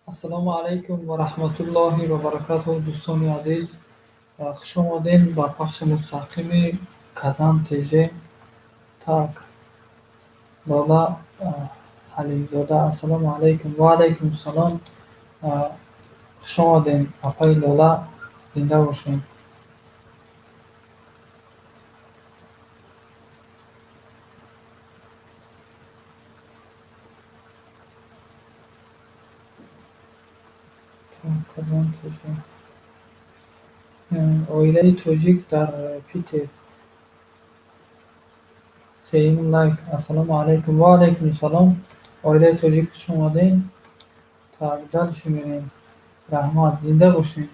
ассалому алайкум ва раҳматуллоҳи ва баракатуҳу. Дӯстони азиз, хуш омадед ба пахши мустақими Казан ТЖ. Так, Лола Ҳалимзода, ассалому алайкум. Ва алайкум салом. Хуш омадед, апаи Лола, зинда бошед. Казан ТЖ. Оилаи тоҷик дар Питер. Сеюм лайк. Ассалому алайкум. Ва алайкум салом. Оилаи тоҷик хуш омадед. Так, дальше мерем. Раҳмат, зинда бошед.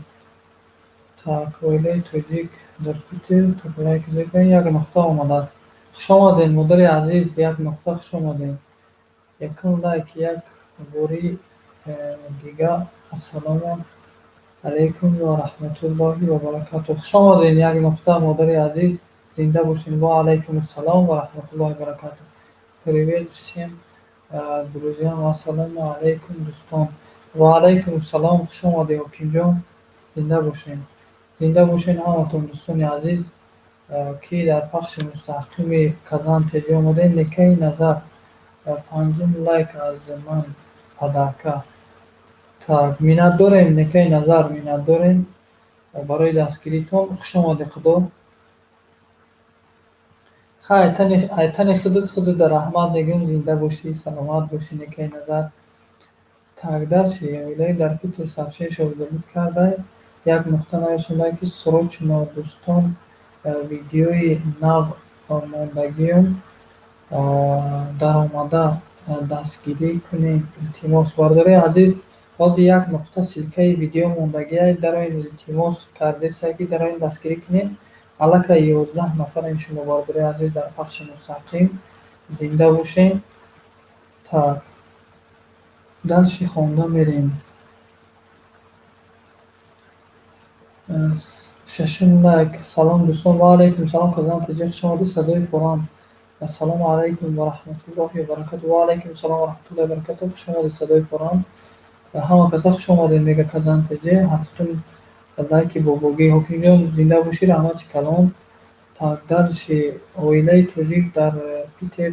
Так, оилаи тоҷик дар Питер. Так, лайк зекай, як нуқта омадааст. Хуш омадед, модари азиз, як нуқта хуш омадед. Якум лайк, як бори дига. Ассалому алайкум ва раҳматуллоҳи ва баракатуҳ. Хуш омадед, як нуқта, модари азиз, зинда бошед. Ва алайкум ассалом ва раҳматуллоҳи ва баракатуҳ. Привет всем друзьям. Ассалому алайкум дӯстон. Ва алайкум ассалом. Хуш омадед ҳокимҷон, зинда бошед. Зинда бошед ҳаматон дӯстони азиз, ки дар пахши мустақими Казан ТЖ омадед. Некаи назар. Панҷум лайк аз ман падарка. Так, миннат дорем, некаи назар, миннат дорем барои дастгиритон. Хуш омадед худо. Айтани худуда раҳмат мегӯм, зинда бошӣ, саломат бошӣ, некаи назар. Так, дарши оилаи дар Питер сообщение шогирдӣ карда, як нуқта навишанда ки срочно дӯстон видеои нав мондагиён даромада дастгирӣ кунем, илтимос. Бардори азиз, ҳозир як нуқта силкаи видео мондагия, дар он илтимос кардеса ки дар он дастгирӣ кунем. Аллакай 11 нафарем шумо, бардори азиз, дар пахши мустақим, зинда бошед. Так, дальше хонда мерем. Шашум лайк. Салом дӯстон. Ва алайкум салом. Казан ТЖ хуш омадед. Садои форам. Ассалому алайкум ва раҳматуллоҳи ва баракатуҳ. Ва алайкум салом ва раҳматуллоҳи ва баракатуҳ. Хуш омадед, садои форам. Ҳама каса хуш омадед, мега Казан ТЖ. Ҳафтум лайки бобогӣ. ҳокимҷон, зинда бошӣ, раҳмати калон. Так, дальше оилаи тоҷик дар Питер.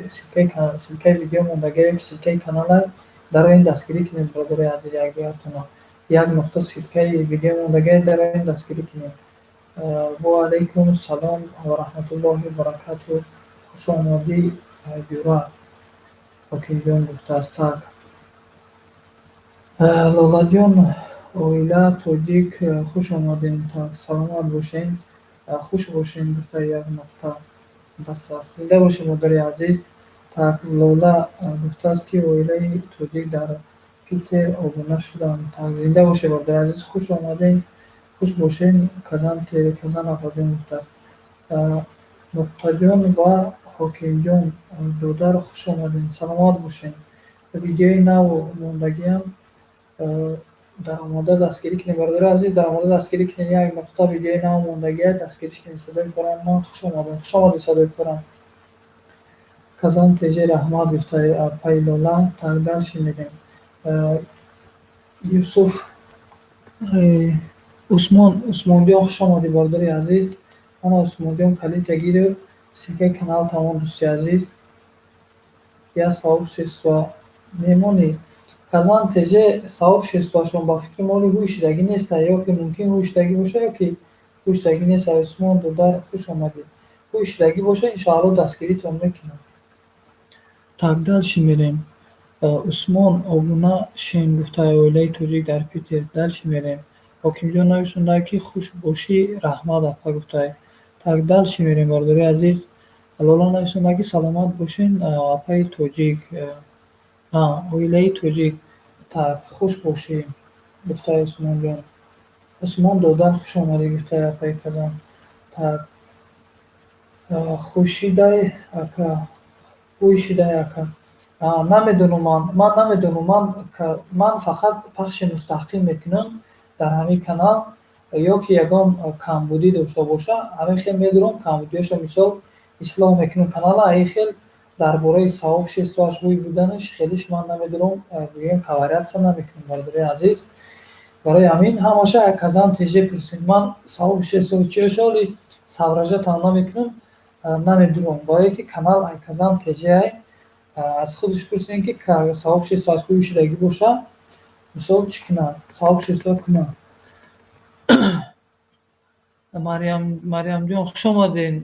Силкаи видео мондагия ёки силкаи канала дар он дастгирӣ кунед, биродари азиз. Як нуқта силкаи видео мондагия, дар он дастгирӣ кунед. Ва алайкум салом ва раҳматуллоҳи ва баракатуҳ. Хуш омадӣ Юра, ҳокимҷон гуфтааст. Так, Лолаҷон, оила тоҷик хуш омадед. Так, саломат бошед, хуш бошед. Гуфта як нуқта бас аст. Зинда бошед модари азиз. Так, Лола гуфтааст ки оилаи тоҷик дар Питер обуна шуданд. Так, зинда бошед бодари азиз, хуш омадед, хуш бошед. Казан Афазон гуфтааст. Нуқтаҷон ва ҳокимҷон додар, хуш омадед, саломат бошед. Видеои нав мондагиам даромада дастгирӣ кунем, бардори азиз, даромада дастгирӣ кунем. Як нуқта видеои нав мондагия, дастгириш кунем. Садои форам ман. Хуш омадед, хуш омадед садои форам. Казан ТЖ раҳмат, гуфта апаи Лола. Так, дальше мерем. Юсуф Усмонҷон, хуш омадӣ бардори азиз. Ана Усмонҷон калита гирифт. Силкаи канал тамом дӯстои азиз. Я сообщество мемонӣ. Казан ТЖ сообществошон ба фикри моли ҳуйшидагӣ неста, ёки мумкин ҳуйшидагӣ боша, ёки ҳуйшидагӣ неста. Усмон додар, хуш омадед. Ҳуйшидагӣ боша, иншоалло дастгиритон мекунам. Так, дальше мерем. Усмон обуна шен, гуфта оилаи тоҷик дар Питер. Дальше мерем. ҳокимҷон навишанда ки хуш бошӣ, раҳмат апа, гуфта. Так, дальше мерем, бардори азиз. Лола навишанда ки саломат бошед, апаи тоҷик. Оилаи тоҷик. Так, хуш бошӣ, гуфта Усмонҷон. Усмон додар, хуш омадӣ, гуфта апаи Казан. Так, хушидай ака. Намедонам, ман фақат пахши мустақим мекунам дар ҳамин канал, ёки ягон камбудӣ дошта боша, ҳамин хел медурам камбудиашо мисол ислоҳ мекунам канала, ҳамин хел дар бораи савоб 68 рӯй буданаш хелиш ман намедонам, гӯем кавариатса намекунем бародари азиз. Барои ҳамин ҳамаша як казан теже пурсем. Ман савоби 64 соображатам намекунам, намедонам. Барое ки канал ай казан тежеай аз худаш пурсем ки савоб 68 шудаги боша, мисол чӣ кунад? Савоб 62 кунад. Мариямҷон хуш омадед.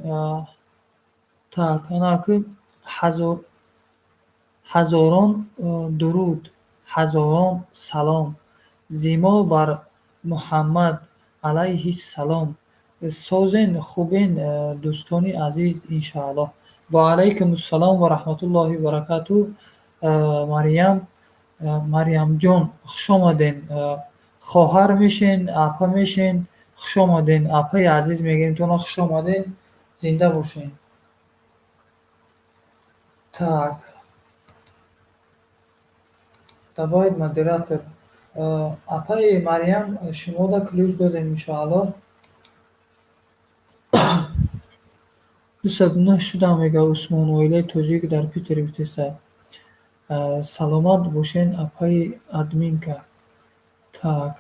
Так, анаки ҳазорон дуруд, ҳазорон салом. Зимо бар Муҳаммад алайҳиссалом. Созен хубен дӯстони азиз иншоаллоҳ. Ва алайкумуссалом ва раҳматуллоҳи ва баракатуҳ. Мариямҷон хуш омадед. хоҳар мешен, апа мешен. Хуш омадед. Апаи азиз мегӯем тона хуш омадед. Зинда бошед. Так. Давайд модератор. Апаи Мариям шумода ключ додем иншоаллоҳ. 209 шуда мега Усмон оилаи тоҷик дар Питер гуфтеста. Саломат бошен апаи админка. Так.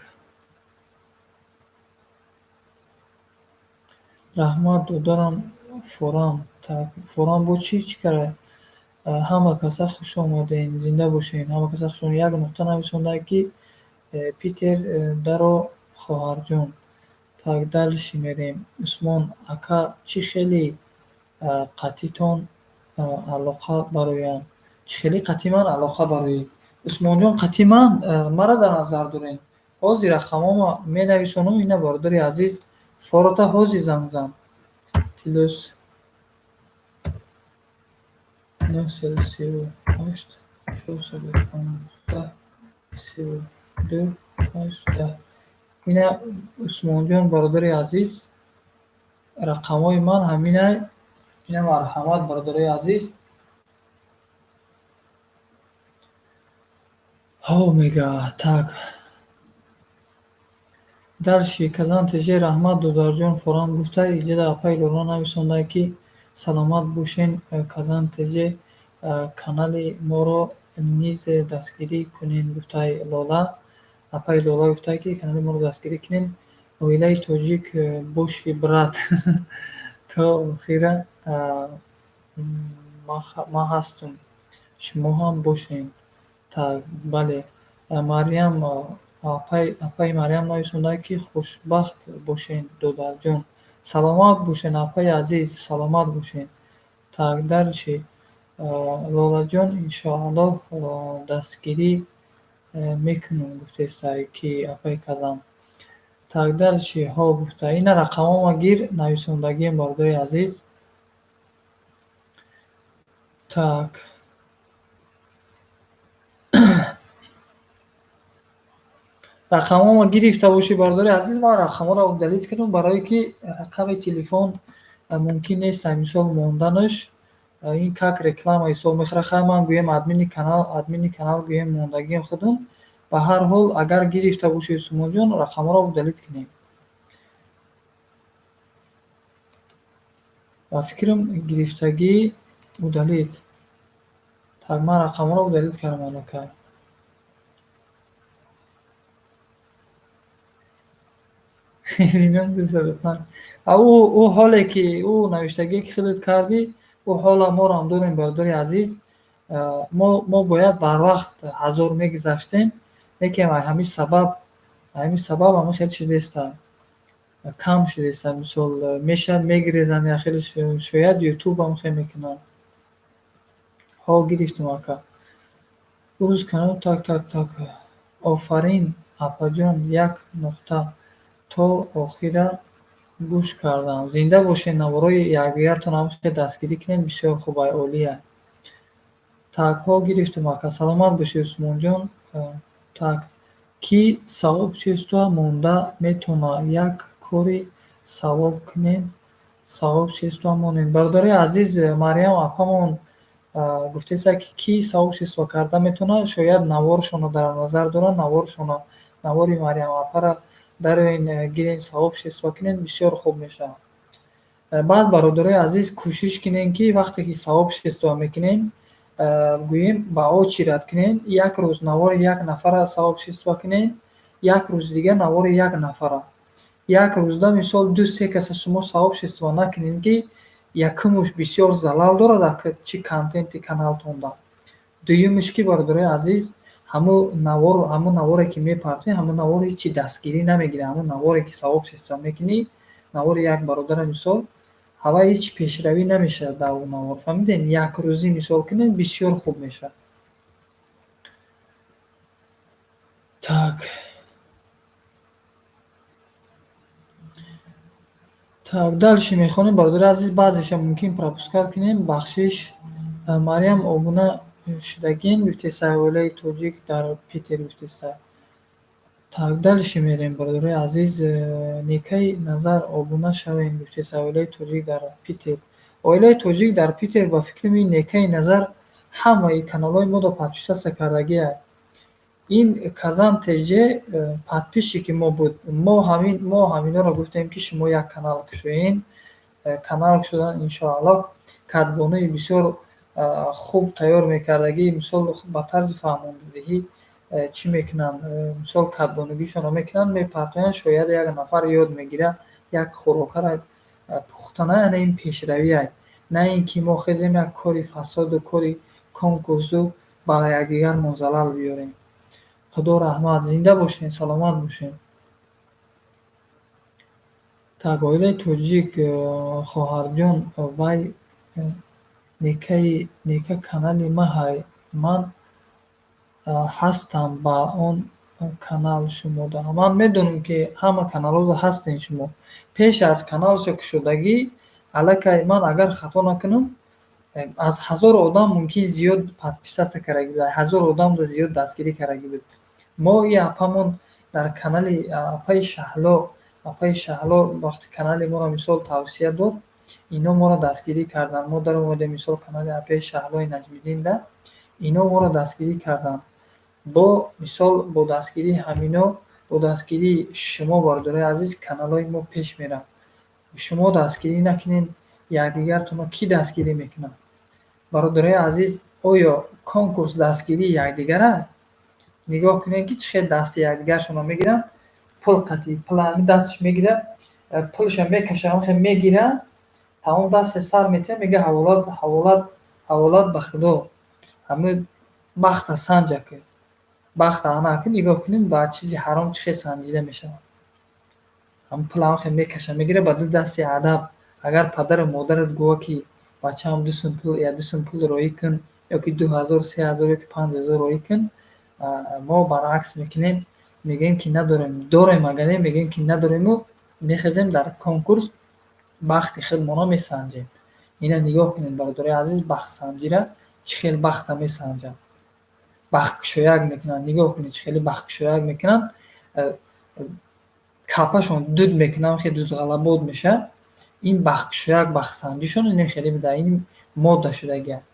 Раҳмат додарам форам. Так, форам бо чӣ кара? Ҳама каса хуш омадед. Зинда бошед. Ҳама каса хуш омадед. Як нуқта нависонда ки Питер даро хоҳарҷон. Так, дальше мерем. Усмон ака чӣ хеле қатитон алоқа бароям. Чӣ хеле қатӣ ман алоқа бароӣ. Усмонҷон қатӣ ман мара дар назар дорем. Ҳозир рақамома менависонам. Ина бародари азиз форота ҳозир занг зан. плюс 938 415 32 80. Ина Усмонҷон бародари азиз рақамои ман ҳаминай. Ина марҳамат бародари азиз. мега так. Дальше казан теже раҳмат додарҷон форам гуфта иҷода апаи Лола нависонда ки саломат бошен казан теже канали моро низ дастгирӣ кунен гуфтаи Лола. Апаи Лола гуфта ки канали моро дастгирӣ кунен. Оилаи тоҷик боши брат. То охира ма ҳастум. Шумо ҳам бошен. Так, бале. Мариям апаи Мариям нависонда ки хушбахт бошен додарҷон. Саломат бошен апаи азиз, саломат бошен. Так, дальше Лолаҷон иншоаллоҳ дастгирӣ мекунем гуфтеста ки апаи казан. Так, дальше гуфта. Ина рақамома гир нависондагием бародари азиз. Так. рақамома гирифта бошӣ бародари азиз. Ман рақаморо удалит кунам барое ки рақами телефон мумкин нест мисол монданаш. Ин как реклама ҳисоб мехӯрад. Хай ман гӯем админи канал гӯем мондагием худам. Ба ҳар ҳол агар гирифта бошӣ Усмонҷон рақаморо удалит кунем. Ба фикрам гирифтагӣ удалит. Так, ман рақаморо удалит кардам аллакай. ӯ ҳоле ки ӯ навиштагие ки худат кардӣ, ӯ ҳола моро ҳам дорем бародари азиз. Мо бояд барвақт 1000 мегузаштем, лекин ҳамин сабаб ҳамин хеле шудеста, кам шудеста. Мисол мешавад мегирезам я хеле шояд ютубам хеле мекунам. Гирифтем ака. Урӯз канал так. Офарин апаҷон, як нуқта то охира гӯш кардам. Зинда бошед. Наворои якдигартонам хеле дастгирӣ кунем. Бисёр хуб, олия. Так, гирифтем ака. Саломат бошед Усмонҷон. Так. Ки савоб 60 монда метавона як кори савоб кунем. Савоб 60 монем. Бародари азиз Мариям апамон гуфтеста ки савоб 60 карда метавона. Шояд наворшона дар назар дорад. Навори Мариям апара дароен гирен савоб 60 кунен. Бисёр хуб мешавад. баъд бародарои азиз кӯшиш кунем, ки вақте ки савобшо истифода мекунем, гӯем ба оч рад кунем. Як рӯз навори як нафара савобшо истифода кунем, як рӯзи дигар навори як нафара. Як рӯзда мисол 2-3 кас аз шумо савобшо истифода накунем, ки якумуш бисёр залал дорад дар чӣ контенти каналтонда. Дуюмаш ки бародарои азиз, ҳамун наворе ки мепартоӣ, ҳамун навор ҳичи дастгирӣ намегирад. Ҳамун наворе ки савобшо истифода мекунӣ, навори як бародара мисол, ҳава ҳеҷ пешравӣ намешавад дар он навор. Фаҳмидем? Якрӯзӣ мисол кунем, бисёр хуб мешавад. Так. Так, дальше мехонем, бародари азиз, баъзеша мумкин пропускат кунем. Бахшиш Марьям обуна шудагин гуфтесай, оилаи тоҷик дар Питер гуфтесай. Так, дальше мерем, бародари азиз. Некаи назар обуна шавем гуфтесай, оилаи тоҷик дар Питер. Оилаи тоҷик дар Питер ба фикри меи Некаи назар ҳамаи каналҳои модо подписатсия кардагианд. Ин Казан ТЖ подписчики ки мо буд. Мо ҳаминоро гуфтем, ки шумо як канал кушоед. Канал кушодан иншоаллоҳ катбонаи бисёр хуб тайёр мекардагӣ. Мисол ба тарзи фармондиҳӣ чӣ мекунанд? Мисол катбонагишонро мекунанд, мепартоянд, шояд як нафар ёд мегирад як хӯрокаро пухтана. Яъне ин пешравӣ, на ин ки мо хезем як кори фасоду кори конкурсу ба якдигармон залал биёрем. Худо раҳмат, зинда бошед, саломат бошед. Так, оилаи тоҷик хоҳарҷон, вай нека канали ман ҳастам, ба он канал шумо дорам. Ман медонам, ки ҳама каналҳоро ҳастед шумо. Пеш аз каналашо кушодагӣ, аллакай ман агар хато накунам, аз 1000 одам мумкин зиёд подписатсия кардагӣ буд, 1000 одамро зиёд дастгирӣ кардагӣ буд. Мо ин апамон дар канали Апаи Шаҳло вақте канали моро мисол тавсия дод, ино моро дастгирӣ карданд. Мо даромадем мисол канали Апаи Шаҳлои Наҷмиддин, ино моро дастгирӣ карданд. Бо мисол бо дастгирии ҳамино, бо дастгирии шумо бародари азиз, каналҳои мо пеш меравад. Шумо дастгирӣ накунед, якдигартонро ки дастгирӣ мекунад? Бародари азиз, оё конкурс дастгирии якдигара? Нигоҳ кунед, ки чӣ хел дасти якдигаршонро мегиранд, пул қатъи ҳамин дасташ мегирад, пулшо мекашад, хел мегирад, тамом дасташ сар метиҳад, мегӯяд ҳаволат ба Худо. Ҳамин бахта санҷа ки бахта ана ки нигоҳ кунед ба чизи ҳаром чӣ хел санҷида мешавад. Ҳамин пулам хел мекашад, мегирад ба ду дасти адаб. Агар падару модарат гӯяд, ки бачаам 2 сум пул я 2 сум пул роӣ кун, ёки 2000, 3000 ёки 5000 роӣ кун, мо баръакс мекунем, мегӯем ки надорем. Дорем, агар не мегӯем ки надориму мехезем дар конкурс бахти худмонро месанҷем. Ина нигоҳ кунед, бародари азиз, бахтсанҷира чӣ хел бахта месанҷанд. Бахткушояк мекунанд. Нигоҳ кунед чӣ хеле бахткушояк мекунанд. Капашон дуд мекунанд, хеле дуд ғалабот мешавад. Ин бахткушояк, бахтсанҷишон ин хеле буда, ин модда шудагиаст.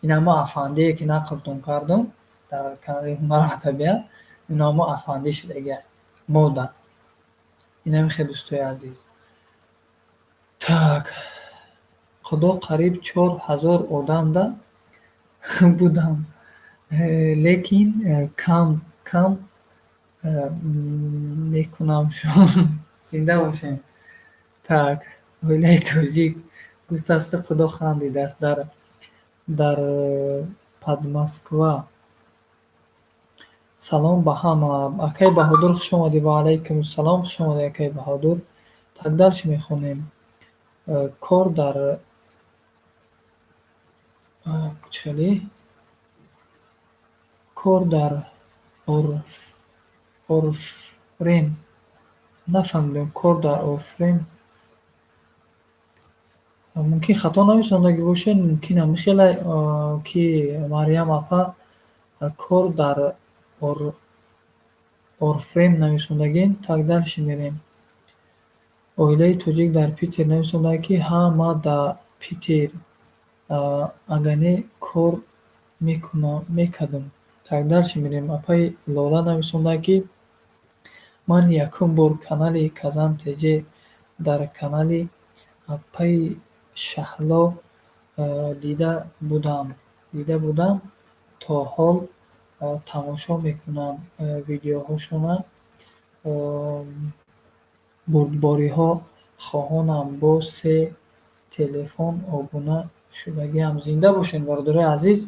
Ин ҳама афандие ки нақлтон кардам дар канали Ҳунар ва табиат, ин ҳама афандӣ шудагиаст. Модда. Инам хеле дӯстои азиз. Так. Худо қариб 4000 одамда будам. Лекин кам мекунамшон. Зинда бошед. Так, оилаи тоҷик гуфтааст, Худо хандидааст дар Подмосква. Салом ба ҳама. Акай Баҳодур хуш омадӣ. Ва алайкум салом, хуш омадӣ Акай Баҳодур. Так, дальше мехонем. Кор дар Орфрем. Нафаҳмидем. Кор дар Орфрем. Мумкин хато нависондагӣ бошад, мумкин михелай ки Марьям апа кор дар Орфрем нависондагин. Так, дальше мерем. Оилаи тоҷик дар Питер нависондагӣ, ки ҳама Питер агане кор мекардам. Так, дальше мерем. Апаи Лола нависондагӣ, ки ман якум бор канали Казан ТЖ дар канали паи шаҳло дида будам, то ҳол тамошо мекунам видеоҳошона. бурдбориҳо хоҳонам бо 3 телефон обуна шудагиам. Зинда бошед бародарои азиз.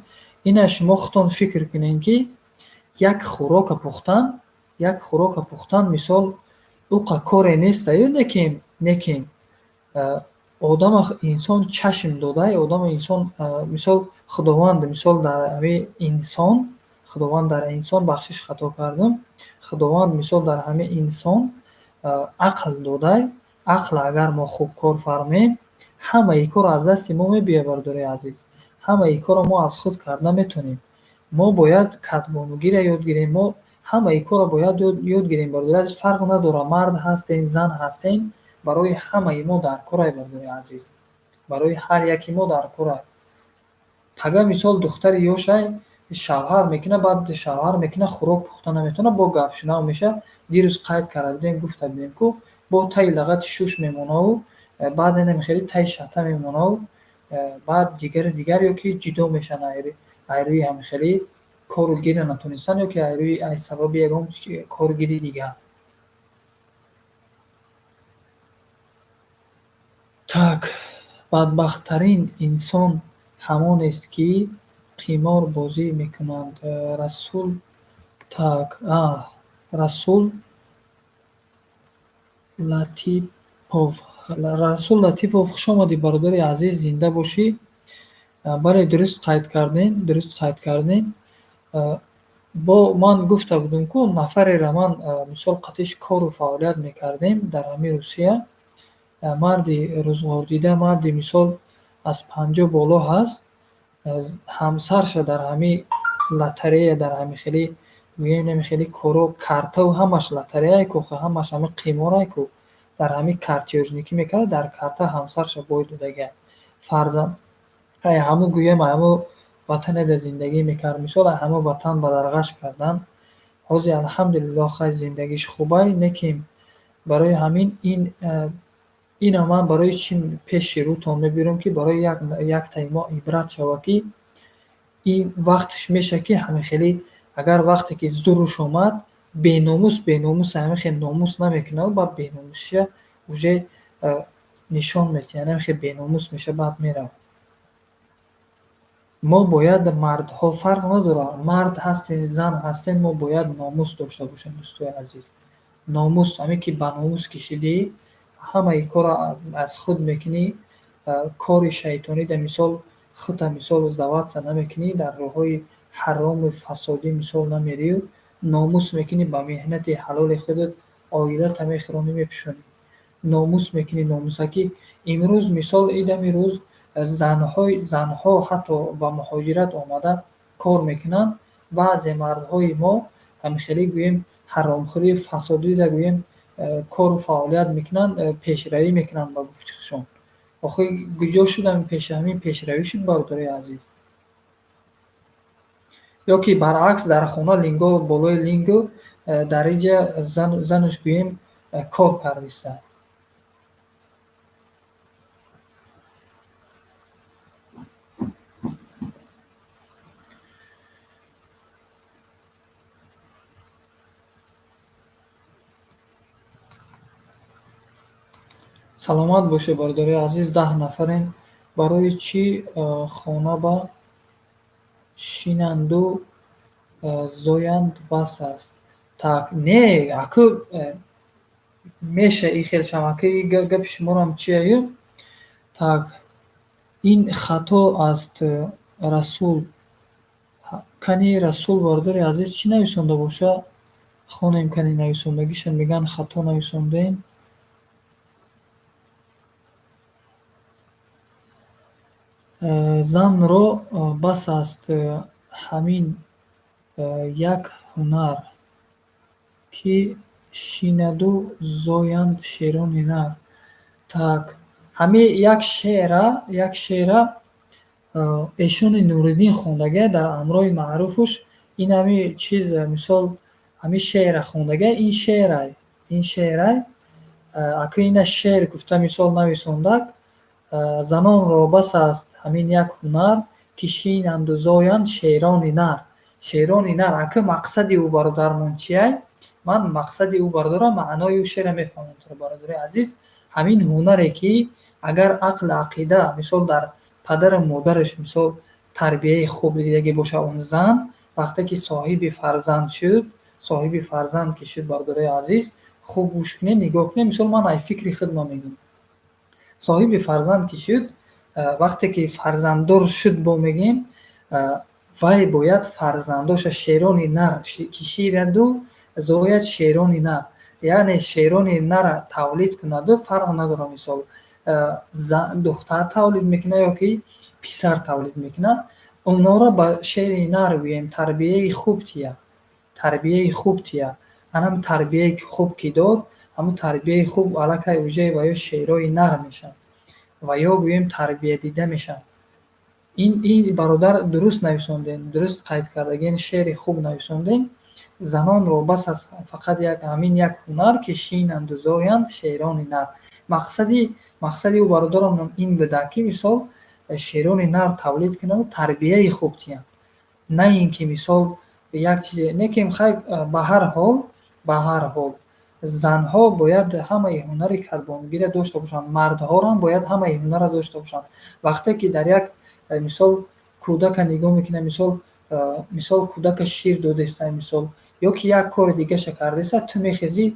Ина шумо худтон фикр кунед, ки як хӯрока пухтан мисол уқа коре нестаю, некем одама инсон чашм додай, одама инсон мисол худованд мисол дар ҳами инсон, худованд дар инсон бахшиш хато кардам, худованд мисол дар ҳами инсон ақл додай. Ақл агар мо хуб кор фармоем, ҳамаи кор аз дасти мо мебиёяд бародарои азиз. Ҳамаи корро мо аз худ карда метонем. Мо бояд катбонугиро ёд гирем, мо ҳамаи корро бояд ёд гирем бародарои азиз. Фарқ надорад мард ҳастем, зан ҳастем, барои ҳамаи мо дар корай бародарои азиз. Барои ҳар яки мо дар корай. Пага мисол духтари ёшай шавҳар мекуна, баъд шавҳар мекуна хӯрок пухта наметавона, бо гап шунав меша. Дирӯз қайд карда будем, гуфта будем ку бо таи лагати шуш мемонаву баъд намехӯри таи шата мемонаву баъд дигар ё ки ҷудо мешаванд айрӯи ҳамихели кору гира натонистан, ё ки айрӯи ай сабаби ягон коргири дигар. Так, бадбахттарин инсон ҳамонест, ки қиморбозӣ мекунад. Расул Латипов, хуш омадӣ бародари азиз, зинда бошӣ. Бале, дуруст қайд кардем. Бо ман гуфта будам, ку нафареро ман мисол қатиш кору фаъолият мекардем дар ҳами Русия. Марди рӯзгордида, марди мисол аз 50 боло ҳаст. ҳамсарша дар ҳами лотарея, дар ҳамихели гӯем намихели коро картаву ҳамаш лотареяе ку, ҳамаш ҳами қиморае ку, дар ҳами картёжникӣ мекард, дар карта ҳамсарша бой додагиа. Фарзанд ҳаму гӯем ҳаму ватане да зиндагӣ мекард, мисол ҳаму ватан ба даргаш кардан. Ҳозир алҳамдулиллоҳ хай зиндагиш хубай, неким барои ҳамин ина ман барои чӣ пеши рӯтон мебирам, ки барои яктаи мо ибрат шава, ки ин вақтш меша, ки ҳамихели агар вақте ки зурш омад, беномус ҳамихел номус намекунад, баъд беномусиша уже нишон метиҳад, ҳамихел беномус меша, баъд меравад. Мо бояд мардҳо, фарқ надорад мард ҳастем, зан ҳастем, мо бояд номус дошта бошем дӯстои азиз. Номус, ҳаме ки ба номус кишидӣ, ҳамаи корро аз худ мекунӣ, кори шайтонида мисол худта мисол издаватса намекунӣ, дар роҳҳои ҳароми фасодӣ мисол намерию, номус мекунӣ, ба меҳнати ҳалоли худат оилата мехӯронӣ, мепӯшонӣ. Номус мекунӣ, номусакӣ. Имрӯз мисол идами рӯз занҳо ҳатто ба муҳоҷират омада кор мекунанд. Баъзе мардҳои мо ҳамихели гӯем ҳаромхӯри фасодида гӯем кору фаъолият мекунанд, пешравӣ мекунанд ба гуфти хушон. Охир куҷо шуд ҳамин пешравӣ шуд бародарои азиз? Ё ки баръакс дар хона линго болои лингу дар инҷа зануш гӯем кор кардиста. саломат бошед бародарои азиз. 10 нафарем. Барои чӣ хона ба шинанду зоянд бас аст? Так, не, аку меша ин хелшам, аку гапи шуморам чӣ аю? Так, ин хато аст. Расул кани Расул бародари азиз чӣ нависонда боша? Хонем кани нависондагиша, мегӯянд хато нависондем. Занро бас аст ҳамин як ҳунар, ки шинаду зоянд шерони нар. Так, ҳамин як шеъра Эшони Нуриддин хондагия дар амрои маъруфуш. Ин ҳами чиз мисол ҳамин шеъра хондагия, ин шеърай. Аку ина шеър гуфта мисол нависондак. занонро бас аст ҳамин як ҳунар ки шинанду зоянд шерони нар. Шерони нар ака мақсади ӯ бародармон чияй? Ман мақсади ӯ бародарам маънои ӯ шеъра мефаҳмам бародари азиз. Ҳамин ҳунаре ки агар ақл ақида мисол дар падару модараш мисол тарбияи хуб дидагӣ боша он зан, вақте ки соҳиби фарзанд ки шуд бародари азиз, хуб гӯш кунед, нигоҳ кунед. Мисол ман ай фикри худам мегӯям. Соҳиби фарзанд ки шуд, вақте ки фарзанддор шуд бо мегӯем, вай бояд фарзандоша шерони нар ки шираду зояд шерони нар, яъне шерони нара тавлид кунаду фарқ надорад. Мисол духтар тавлид мекунад ё ки писар тавлид мекунад, онҳоро ба шери нар гӯем тарбияи хуб тия. Анам тарбияи хуб ки дод, ҳамун тарбияи хуб аллакай уҷаи ва ё шерои нар мешавад ва ё гӯем тарбия дида мешавад. Ин бародар дуруст нависондем, дуруст қайд кардагӣ шеъри хуб нависондем. Занонро бас аз фақат ҳамин як ҳунар ки шинанду зоянд шерони нар. Мақсади ӯ бародарамон ин буда ки мисол шерони нар тавлид кунанд, тарбияи хуб тиям. На ин ки мисол як чизе некем хай ба ҳар ҳол занҳо бояд ҳамаи ҳунари кадбонигиро дошта бошанд, мардҳорам бояд ҳамаи ҳунара дошта бошанд. Вақте ки дар як мисол кӯдака нигоҳ мекунам, мисол кӯдака шир додеста, мисол ё ки як кори дигаша кардеса, ту мехезӣ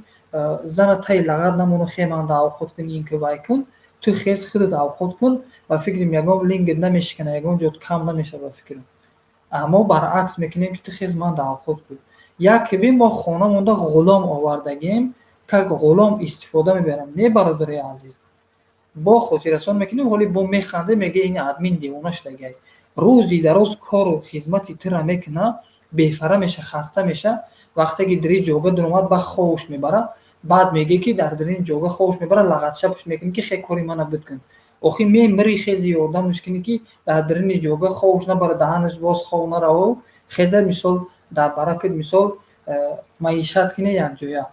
зана таи лағат намону хеманда авқот кунӣ, ин ки вай кун, ту хез худат авқот кун ва фикрам ягон лингат намешикана, ягон ҷот кам намешава фикрам. Аммо баръакс мекунем ки ту хез манда авқот кун. Як бин мо хона монда ғулом овардагем, как ғулом истифода мебарам. Не бародари азиз, бо хотиррасон мекунем, ҳоли бо механде мега ин админ девона шудагай. Рӯзи дароз кору хизмати тура мекуна, бефара меша, хаста меша. Вақте ки дар ин ҷога дуромад ба ховуш мебара, баъд меге ки дар ин ҷога ховуш мебара, лағатшабш мекунӣ ки хе кори мана буд кун. Охир мемири хези ёрдам мешкунӣ ки дар ин ҷога ховуш набара, даҳанаш боз хов нараву, хеза мисол дар баракат мисол маишат кунӣ якҷоя.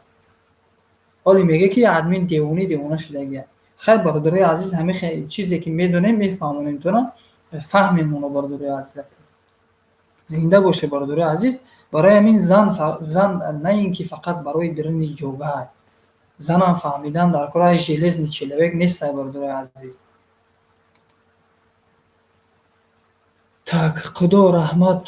ҳоли мега ки админ девона шудагия. Хай бародари азиз, ҳамин чизе ки медонем мефаҳмонем тона, фаҳмем оно бародари азиз. Зинда боше бародари азиз. Барои ҳамин зан на ин ки фақат барои дирини ҷога, занам фаҳмидан дар кори железный человек нестай бародари азиз. Так, Худо раҳмат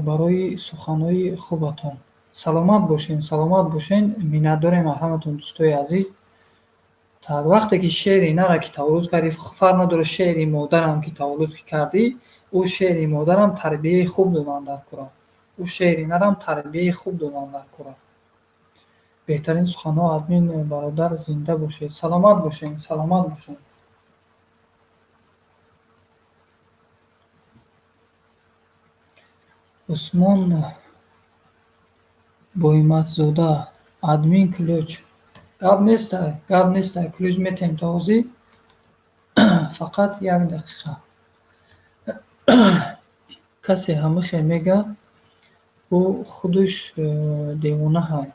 барои суханои хубатон. Саломат бошен. Миннатдорем марҳаматон дӯстои азиз. Так, вақте ки шеъри нара ки таваллуд кардӣ, фарқ надорад шеъри модарам ки таваллуд кардӣ, ӯ шеъри модарам тарбияи хуб доданд дар кора. ӯ шеъри нарам тарбияи хуб доданд дар кора. Беҳтарин суханҳо админ бародар зинда бошед. Саломат бошен. Усмон Боиматзода, админ ключ. Гап нестай. Ключ метем то ҳозир. Фақат як дақиқа. Касе ҳамихе мега ӯ худуш девона ҳай.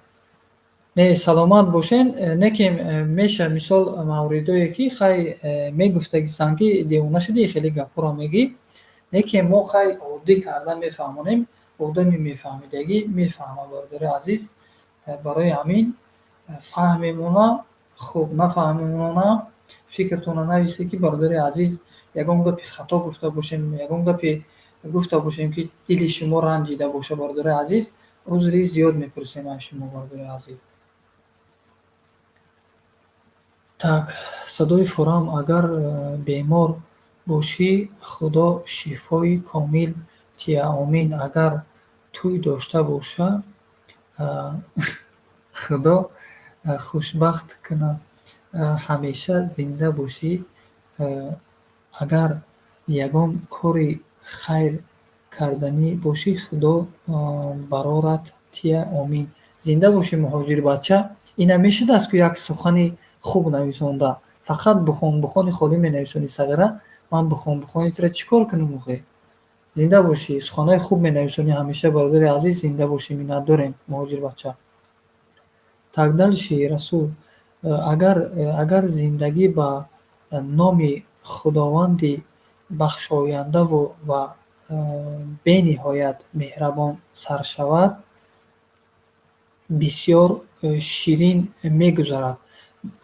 Не, саломат бошен. Некем меша мисол мавридое ки хай мегуфтагистанд ки девона шудӣ, хеле гапҳоро мегӣ. Некем мо хай оддӣ карда мефаҳмонем, одами мефаҳмидагӣ мефаҳма бародари азиз. Барои ҳамин фаҳмемона хуб, нафаҳмемона фикртона нависед ки бародари азиз ягон гапи хато гуфта бошем, ягон гапи гуфта бошем ки дили шумо ранҷида боша бародари азиз. Узри зиёд мепурсем аз шумо бародари азиз. Так, садои фурам. Агар бемор бошӣ, худо шифои комил тия омин. Агар тӯй дошта боша, худо хушбахт кунад. Ҳамеша зинда бошӣ. Агар ягон кори хайр карданӣ бошӣ, худо барорат тия омин. Зинда бошӣ муҳоҷирбача. Ина мешудааст ки як сухани хуб нависонда. Фақат бухони холӣ менависонӣ сагара. Ман бухонитро чӣ кор кунам охе? Зинда бошӣ. Суханои хуб менависонӣ ҳамеша бародари азиз. Зинда бошӣ. Миннатдорем муҳоҷирбача. Тагдалши Расул. Агар зиндагӣ ба номи худованди бахшояндаву ва бениҳоят меҳрабон сар шавад, бисёр ширин мегузарад.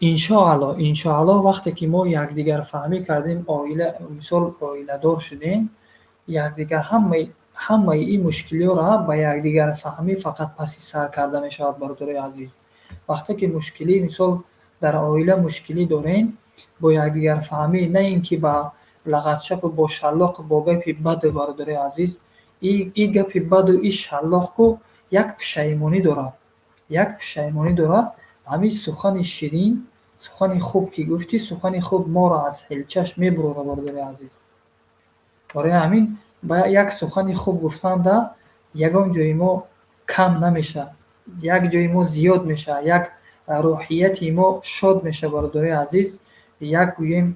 Иншоаллоҳ вақте ки мо якдигарфаҳмӣ кардем, мисол оиладор шудем, якдигар ҳамаи ин мушкилиёро ба якдигарфаҳмӣ фақат паси сар карда мешавад. Бародари азиз, вақте ки мушкилӣ мисол дар оила мушкилӣ дорем, бо якдигарфаҳмӣ, на ин ки ба лағатчапу бо шаллоқу бо гапи баду, бародари азиз, и гапи баду и шаллоқу як пишаймонӣ дорад. ҳамин сухани ширин, сухани хуб ки гуфтӣ, сухани хуб моро аз ҳелчаш мебурорад, бародари азиз. Барои ҳамин ба як сухани хуб гуфтанда ягон ҷои мо кам намеша, як ҷои мо зиёд меша, як рӯҳияти мо шод меша, бародари азиз. Як гӯем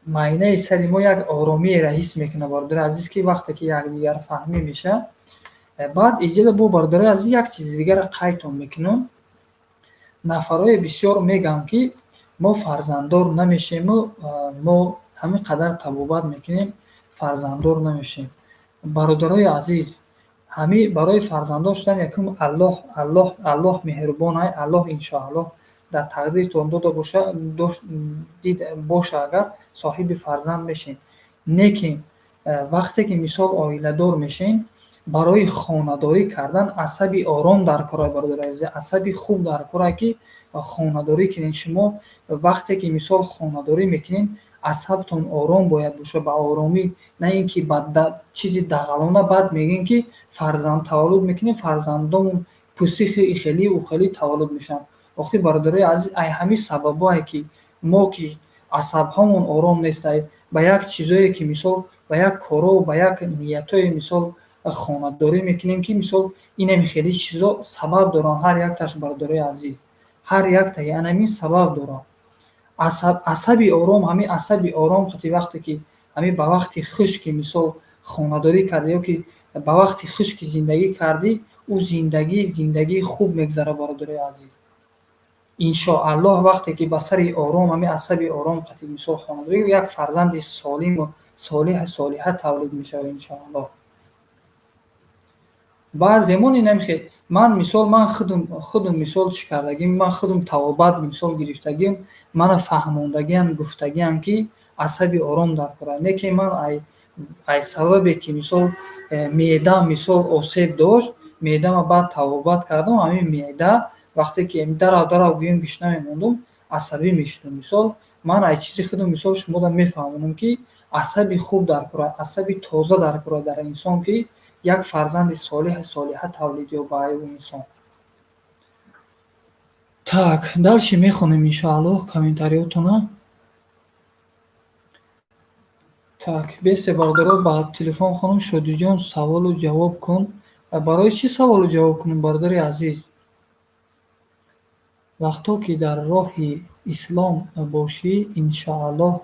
майнаи сари мо як оромиеро ҳис мекунад, бародари азиз, ки вақте ки якдигарфаҳмӣ меша. баъд иҷода бо бародари азиз як чизи дигаро қайдтон мекунам. Нафарои бисёр мегӯянд ки мо фарзанддор намешему, мо ҳамин қадар табобат мекунем, фарзанддор намешем. Бародарои азиз, барои фарзанддор шудан якум Аллоҳ меҳрубон, Аллоҳ иншоаллоҳ дар тақдиртон дода боша, агар соҳиби фарзанд мешем. Лекин вақте ки мисол оиладор мешем, барои хонадорӣ кардан асаби ором дар кор ай, бародари азиз, асаби хуб дар кор ай ки хонадорӣ кунед. Шумо вақте ки мисол хонадорӣ мекунед, асабтон ором бояд боша, ба оромӣ, на ин ки ба чизи дағалона бад мегӯем ки фарзанд таваллуд мекунем, фарзандомон пӯси хелӣ таваллуд мешаванд. охир бародарои азиз, ай ҳамин сабабҳое ки мо ки асабҳомон ором нест, ба як чизое ки мисол ба як коро, ба як ниятое мисол хонадорӣ мекунем ки мисол инами хеле чизо сабаб доранд, ҳар якташ, бародарои азиз, ҳар яктаги анамин сабаб дорад. Асаби ором, ҳамин асаби ором вақте ки ҳамин ба вақти хушки мисол хонадорӣ кардӣ ё ки ба вақти хушки зиндагӣ кардӣ, ӯ зиндагии хуб мегзарад, бародарои азиз. Иншоаллоҳ вақте ки ба сари ором, ҳамин асаби ором мисол хонадорӣ, як фарзанди солиму солиҳа тавлид мешавад, иншоаллоҳ. баъземон инамихел ман худум мисол чӣ кардагим, ман худум тавобат мисол гирифтагим, мана фаҳмондагиам, гуфтагиам ки асаби ором дар кор ай. Лекин ман ай сабабе ки мисол меъдам мисол осеб дошт, меъдама баъд тавобат кардам, ҳамин меъда вақте ки дарав гӯем гӯш намемондум, асабӣ мешудам. Мисол ман ай чизи худум мисол шуморо мефаҳмонам ки асаби хуб дар кор ай, асаби тоза дар кор ай дар инсон ки як фарзанди солиҳа тавлид ёбад ӯ инсон. Так, дальше мехонем иншоаллоҳ комментариётона. Так, бесе бародаро ба телефон хонам Шодиҷон, саволу ҷавоб кун. Барои чӣ саволу ҷавоб кунем, бародари азиз? вақто ки дар роҳи ислом бошӣ, иншоаллоҳ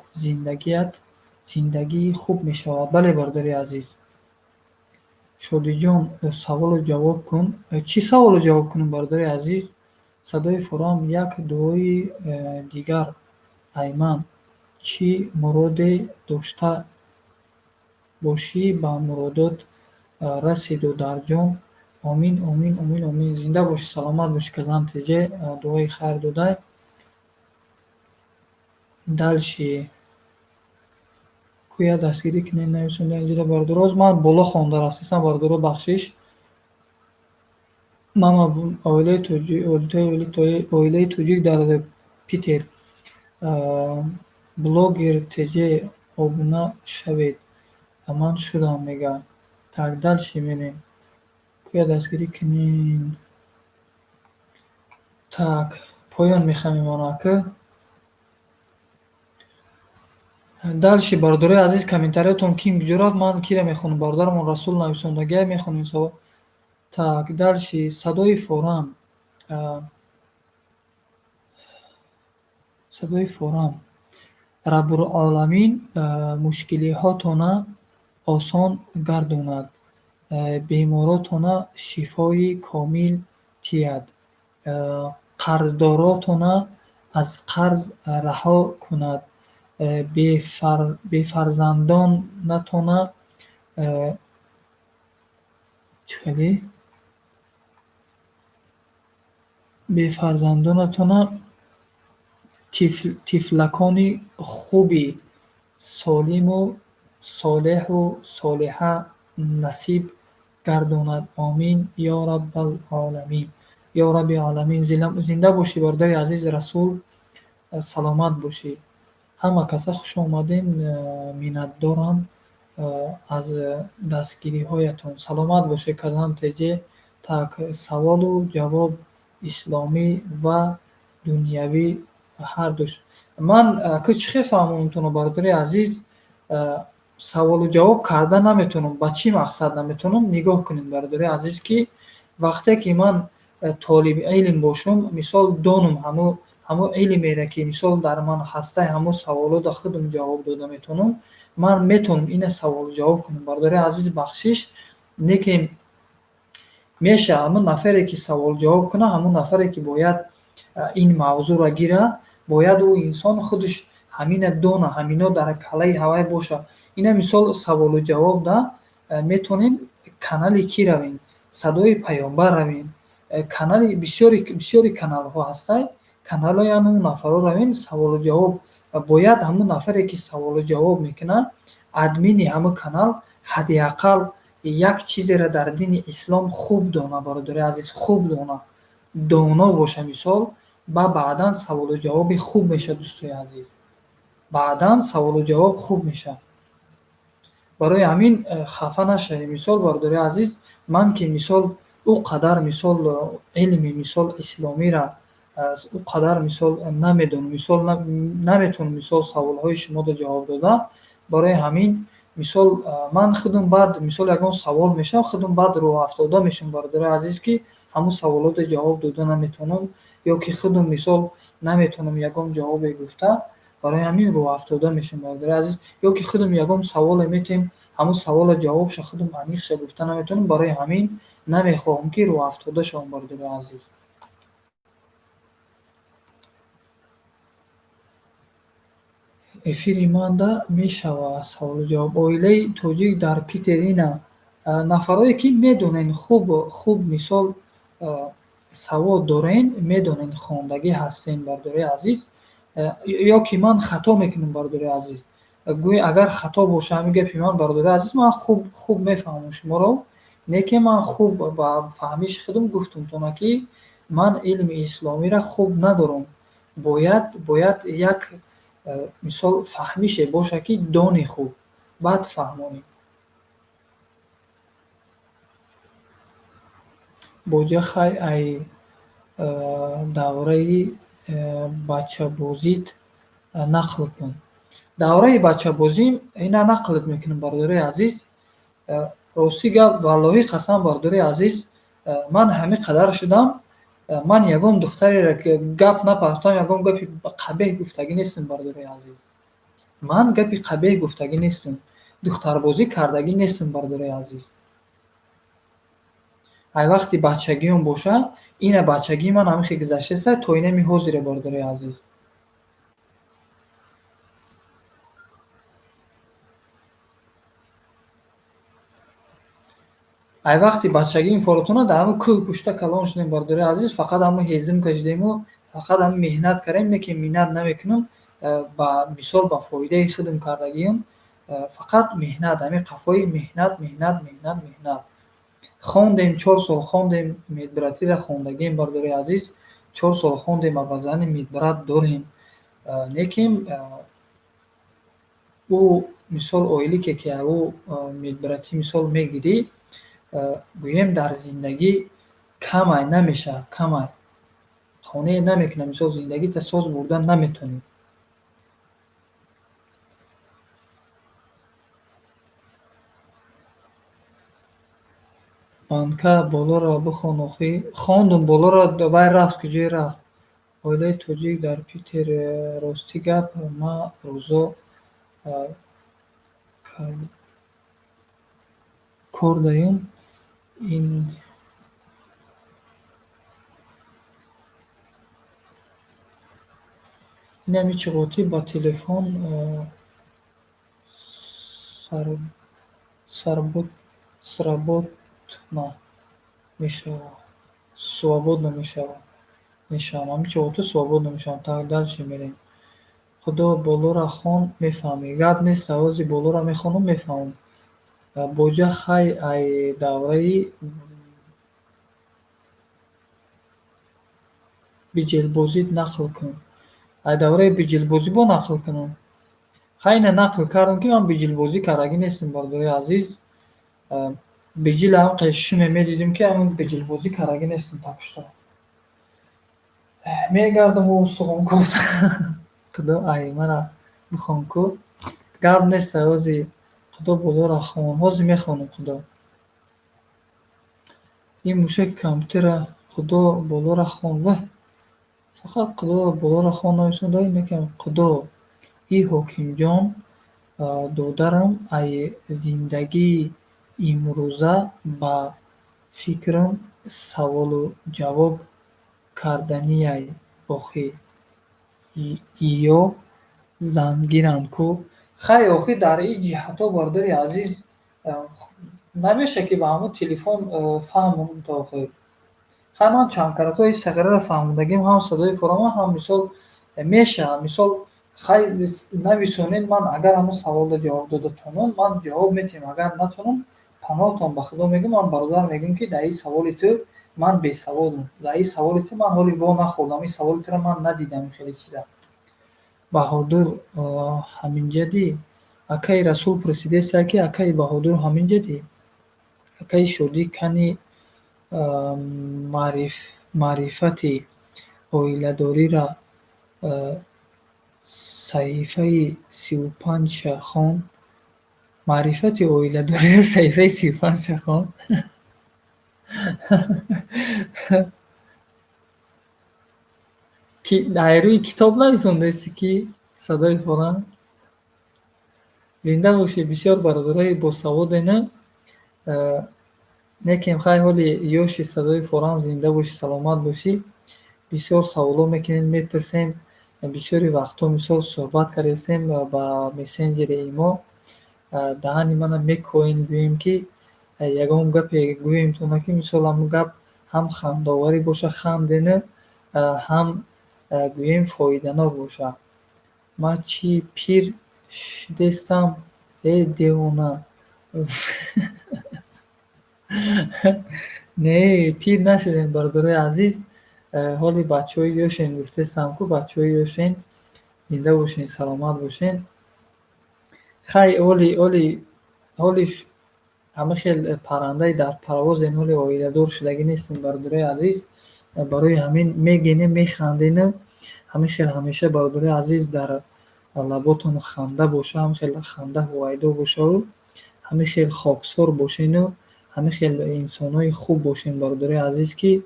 зиндагии хуб мешавад. Бале, бародари азиз. Шодиҷон, саволу ҷавоб кун. Чӣ саволу ҷавоб кунем, бародари азиз? Садои фурам, як дуои дигар Айман, чӣ муроде дошта бошӣ, ба муродот расиду дар ҷон. Омин, омин, омин, омин. Зинда бошӣ, саломат бошӣ, казан теҷе дуои хайр додай. Дальше кӯя дастгирӣ кунед нависонда инҷода бародароз. Ман боло хонда рафтаам, бародаро бахшиш. Мама оилаи тоҷик дар Питер. Блогер теҷе обуна шавед. Ман шудам, мегӯяд. Так, дальше мерем. кӯя дастгирӣ кунед. Так, поён мехамем онака. дальше бародарои азиз, комментариётон ким куҷо рафт? Ман кира мехонам? Бародармон Расул нависондагия мехонем. Так, дальше садои форам. садои форам. Раббулоламин мушкилиҳотона осон гардонад, беморотона шифои комил тиҳад, қарздоротона аз қарз раҳо кунад, бефарзандонатона чӣ хеле бефарзандонатона тифлакони хуби солиму солеҳу солиҳа насиб гардонад. Омин ё раббал оламин. Ё рабби оламин. Зинда бошӣ бародари азиз Расул, саломат бошӣ. Ҳама каса хуш омадин. Миннатдорам аз дастгириҳоятон. Саломат бошед казан теҷе. Так, саволу ҷавоб исломӣ ва дунявӣ ҳардуш. Ман ки чӣ хел фаҳмонтонам бародари азиз, саволу ҷавоб карда наметавонам. Ба чӣ мақсад наметавонам? Нигоҳ кунед бародари азиз, ки вақте ки ман толиби илм бошам, мисол донам ҳамо илмере, ки мисол дар ман ҳастаи ҳамо саволота худам ҷавоб дода метавонам, ман метавонам ина саволу ҷавоб кунам. Бародари азиз бахшиш, неки мешавад ҳамон нафаре, ки саволу ҷавоб кунад, ҳамон нафаре, ки бояд ин мавзӯъро гирад, бояд ӯ инсон худаш ҳамина дона, ҳамино дар калаи ҳавай боша. Ина мисол саволу ҷавобда метавонед канали кӣ равед? Садои паёмбар равед. Канали бисёри каналҳо ҳастанд. Каналои ҳамон нафарҳо равед, саволу ҷавоб. Бояд ҳамон нафаре, ки саволу ҷавоб мекунад, админи ҳамон канал ҳадди аққал як чизеро дар дини ислом хуб дона, бародари азиз, хуб дона. Доно боша мисол, баъдан саволу ҷавоби хуб меша, дӯстои азиз. Баъдан саволу ҷавоб хуб меша. Барои ҳамин хафа нашавед. Мисол бародари азиз, ман ки мисол ӯ қадар мисол илми мисол исломиро ӯ қадар мисол намедонам, мисол наметавонам мисол саволҳои шуморо ҷавоб дода. Барои ҳамин мисол ман худам баъд мисол ягон савол мешавам, худам баъд роҳафтода мешавам бародари азиз, ки ҳамон саволото ҷавоб дода наметавонам, ё ки худам мисол наметавонам ягон ҷавобе гуфта. Барои ҳамин роҳафтода мешавам бародари азиз, ё ки худам ягон саволе метавонем, ҳамон савола ҷавобша худам аниқша гуфта наметавонам. Барои ҳамин намехоҳам, ки роҳафтода шавам бародари азиз. Эфири манда мешавад саволу ҷавоб. Оилаи тоҷик дар Питерина нафарое ки медонен хуб мисол савод дорен, медонен хондагӣ ҳастен бародари азиз, ё ки ман хато мекунам бародари азиз. Гӯё агар хато боша ҳамин гапи ман бародари азиз, ман хуб мефаҳмам шуморо, не ки ман хуб ба фаҳмиши худам гуфтам тона ки ман илми исломиро хуб надорам. Бояд як мисол фаҳмише боша, ки дони хуб, баъд фаҳмонӣ. Боҷахай ай давраи бачабозит нақл кун. Давраи бачабозим ина нақлат мекунам бародари азиз. Рости гап, валлоҳи қасам бародари азиз, ман ҳамин қадар шудам, ман ягон духтареро ки гап напарстам, ягон гапи қабеҳ гуфтагӣ нестам бародари азиз. Ман гапи қабеҳ гуфтагӣ нестам, духтарбозӣ кардагӣ нестам бародари азиз. Ай вақти бачагиём боша, ина бачагии ман ҳамин хел гузаштааст то инами ҳозире бародари азиз. Ай вақти бачагиим форотона дар ҳамн кӯҳ пушта калон шудем бародари азиз, фақат ҳамн ҳезим кашидему, фақат ҳамн меҳнат кардем, не ки миннат намекунам, ба мисол ба фоидаи худам кардагиам, фақат меҳнат, ҳамин қафои меҳнат. Хондем, 4 сол хондем, медбиратиро хондагием бародари азиз, 4 сол хондем, аввазани медбират дорем. Лекин ӯ мисол оилие ки ӯ медбиратӣ мисол мегирӣ, гӯем дар зиндагӣ камай намеша, камай қонеъ намекунад, мисол зиндагита соз бурда наметавонӣ. Банка болоро бихон охӣ. Хондум болоро, вай рафт, куҷое рафт? Оилаи тоҷик дар Питер, рости гап, ма рӯзо кор даём. инами чиғотӣ ба телефон сар- сарбут сработна мешавад, свободно мешавам. Ҳамин чиғотӣ свободно мешавам. Так, дальше мерем. Худо болора хон мефаҳмӣ. Гап нест, овози болора мехонам, мефаҳмам. Боҷа хай ай давраи биҷелбозит нақл кун. Ай давраи биҷелбозӣ бо нақл кунам. Хайна нақл кардам, ки ман биҷелбозӣ кардаги нестам, бардори азиз. Биҷил қешуме медидим, ки ҳамин биҷелбозӣ кардаги нестам такшто. Мегардам ӯ устухон кофта. Худо ай мана бихон ку. Гап нест, овози худо болора хон. Ҳозир мехонам худо. Ин мушаки компютера худо болора хон. Вай! Фақат худо болора хон нависонда мекам. Худо и ҳокимҷон додарам ай зиндагии имрӯза ба фикрам саволу ҷавоб карданияй охӣ ё зангиранд ку. Хай охӣ дар ин ҷиҳатҳо бардори азиз намеша ки ба ҳамун телефон фаҳмам то охир. Хай ман чандкаратҳои сағираро фаҳмидагим ҳам садои форама ҳам мисол мешавад. Мисол хай нависонед, ман агар ҳамун саволро ҷавоб дода тонам, ман ҷавоб метиҳам. Агар натонам, паноҳтон ба худо мегӯм, ман бародар мегӯм, ки дар ин саволи ту ман бесаводам. Дар ин саволи ту ман ҳоли во нахӯрдам. Ин саволи туро ман надидам хеле чиза. Баҳодур Ҳаминҷадӣ. Акаи Расул пурсидеса, ки акаи Баҳодур Ҳаминҷадӣ. Акаи Шодӣ кани маърифати оиладорира саҳифаи 35-ша хонд. Маърифати оиладорира саҳифаи 35-ша хонд. Ки дар рӯи китоб нависондааст, ки садои форам. Зинда бошед. Бисёр бародарои босаводену мекем хай ҳоли ёши садои форам зинда бошӣ, саломат бошӣ. Бисёр саволо мекунед, мепурсед. Бисёри вақтҳо мисол суҳбат кардастем ба мессенҷери имо. Даҳани мана мекоҳем гӯем, ки ягон гапе гӯем, ки мисол ҳамун гап ҳам хандоварӣ боша, хандену ҳам гӯем фоиданок боша. Ман чӣ пир шидестам, девона. Не, пир нашудем, бародарои азиз. Ҳоли бачаҳои ёшем гуфтастам, ку бачаҳои ёшем зинда бошен, саломат бошен. Хай ҳоли ҳама хел паррандаи дар парвозен, ҳоли оиладор шудаги нестем, бародарои азиз. Барои ҳамин мегенем, механдену ҳамин хел ҳамеша бародарои азиз дар лаботон ханда боша, ҳамин хел ханда ҳувайдо бошаву ҳамин хел хоксор бошену ҳамин хел инсонои хуб бошен, бародарои азиз, ки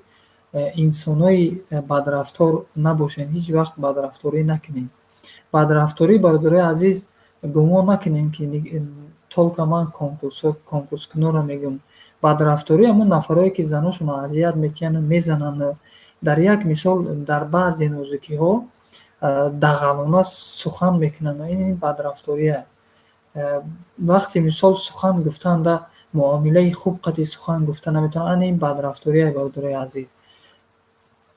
инсонои бадрафтор набошен. Ҳеҷ вақт бадрафторӣ накунем. Бадрафторӣ, бародарои азиз, гумон накунем, ки толка ман конкурскунора мегӯм. Бадрафторӣ ҳамун нафарое, ки заношонро азият мекунанд, мезананд. Дар як мисол дар баъзе нозукиҳо дағалона сухан мекунанд. Ин бадрафтория. Вақте мисол сухан гуфтанда муомилаи хуб қадри сухан гуфта наметавонанд, ин бадрафтория, бародарои азиз.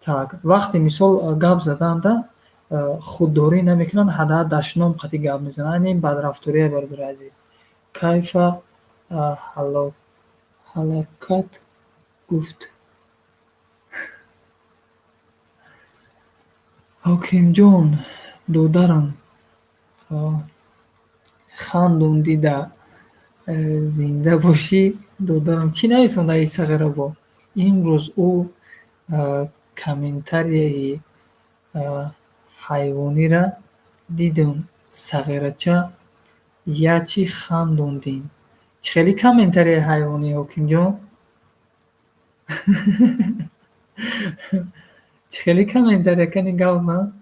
Так, вақте мисол гап заданда худдорӣ намекунанд, ҳада дашном қадри гап мезананд, ин бадрафтория, бародарои азиз. Кайфа ҳалакат гуфт. Ҳокимҷон додарам хандон дида зинда бошӣ. Додарам чӣ нависонда ин сағира бо? Имрӯз ӯ комментарияи ҳайвонира дидум, сағирача ячи хандондин. Чӣ хеле комментарияи ҳайвонӣ, ҳокимҷон? Чӣ хеле комментария кани гап зан?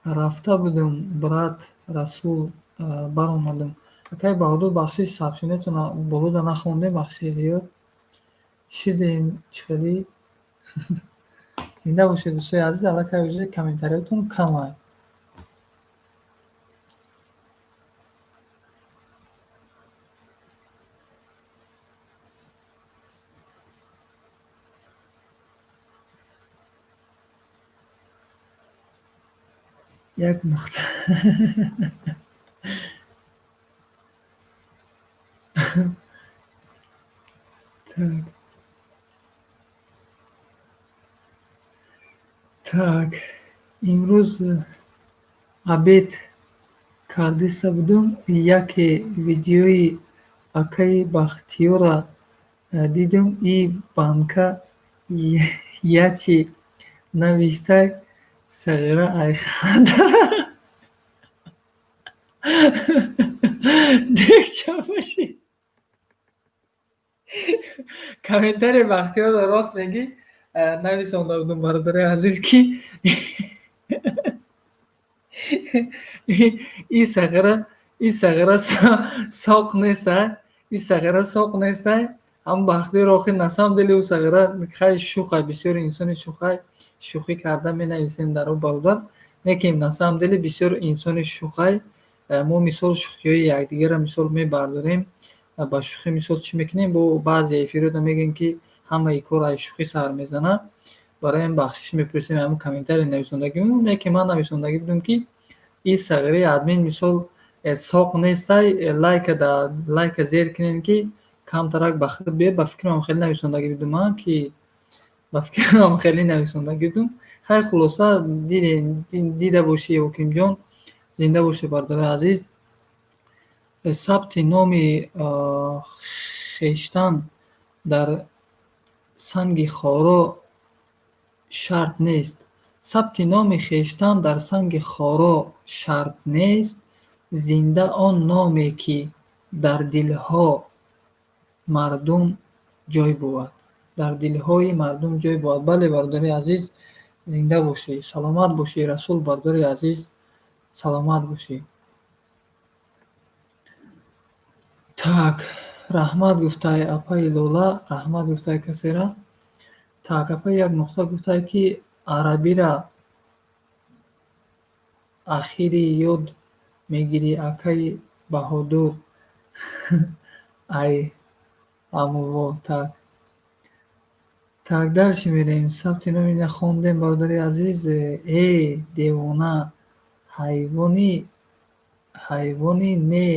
Рафта будам, брат Расул, баромадам. Акаи Баҳодур, бахшиш сабшинетона болуда нахондем, бахшиш зиёд. Шидем, чӣ хеле зинда бошед дӯстои азиз. Аллакай уҷуди комментариятон камай. як нуқта так так имрӯз абед кардаиста будум. Яке видеои акаи Бахтиёра дидум. И банка ячи навиштай сағира айханда декчабаши. Комментарий Бахтиёр рост мегӣ. Нависонда будум бародари азиз ки и сағира соқ нестай. И сағира соқ нестай. Ам Бахтиёр охир на самом деле ӯ сағира хай шухай, бисёр инсони шухай. Шухӣ карда менависем дар ӯ бародар. Лекин на самом деле бисёр инсони шухай. Мо мисол шухиҳои якдигарро мисол мебардорем. Ба шухӣ мисол чӣ мекунем? Бо баъзе эфирҳода мегӯем ки ҳамаи кор аз шухӣ сар мезанад. Барои ҳамин бахшиш мепурсем, ҳамин комментарий нависондагӣ будум. Лекин ман нависондагӣ будум ки и сағираи админ мисол соқ нестай. Лайка зер кунем ки камтарак ба худ биёд. Ба фикрам хеле нависондагӣ будум ки ба фикрам хеле нависондагӣ будум. Ҳай хулоса дида бошӣ ҳокимҷон. Зинда бошед бародари азиз. Сабти номи хештан дар санги хоро шарт нест. Сабти номи хештан дар санги хоро шарт нест. Зинда он номе ки дар дилҳо мардум ҷой буд. Дар дилҳои мардум ҷой буд. Бале бародари азиз, зинда бошӣ, саломат бошӣ. Расул бародари азиз, саломат бошӣ. Так, раҳмат гуфтай апаи Лола, раҳмат гуфтай касера. Так, апаи як нуқта гуфтай ки арабира ахири ёд мегирӣ акаи Баҳодур. Ай амуво. Так, дарчи мерем. Сабти номи нахондем бародари азиз. Девона ҳайвони не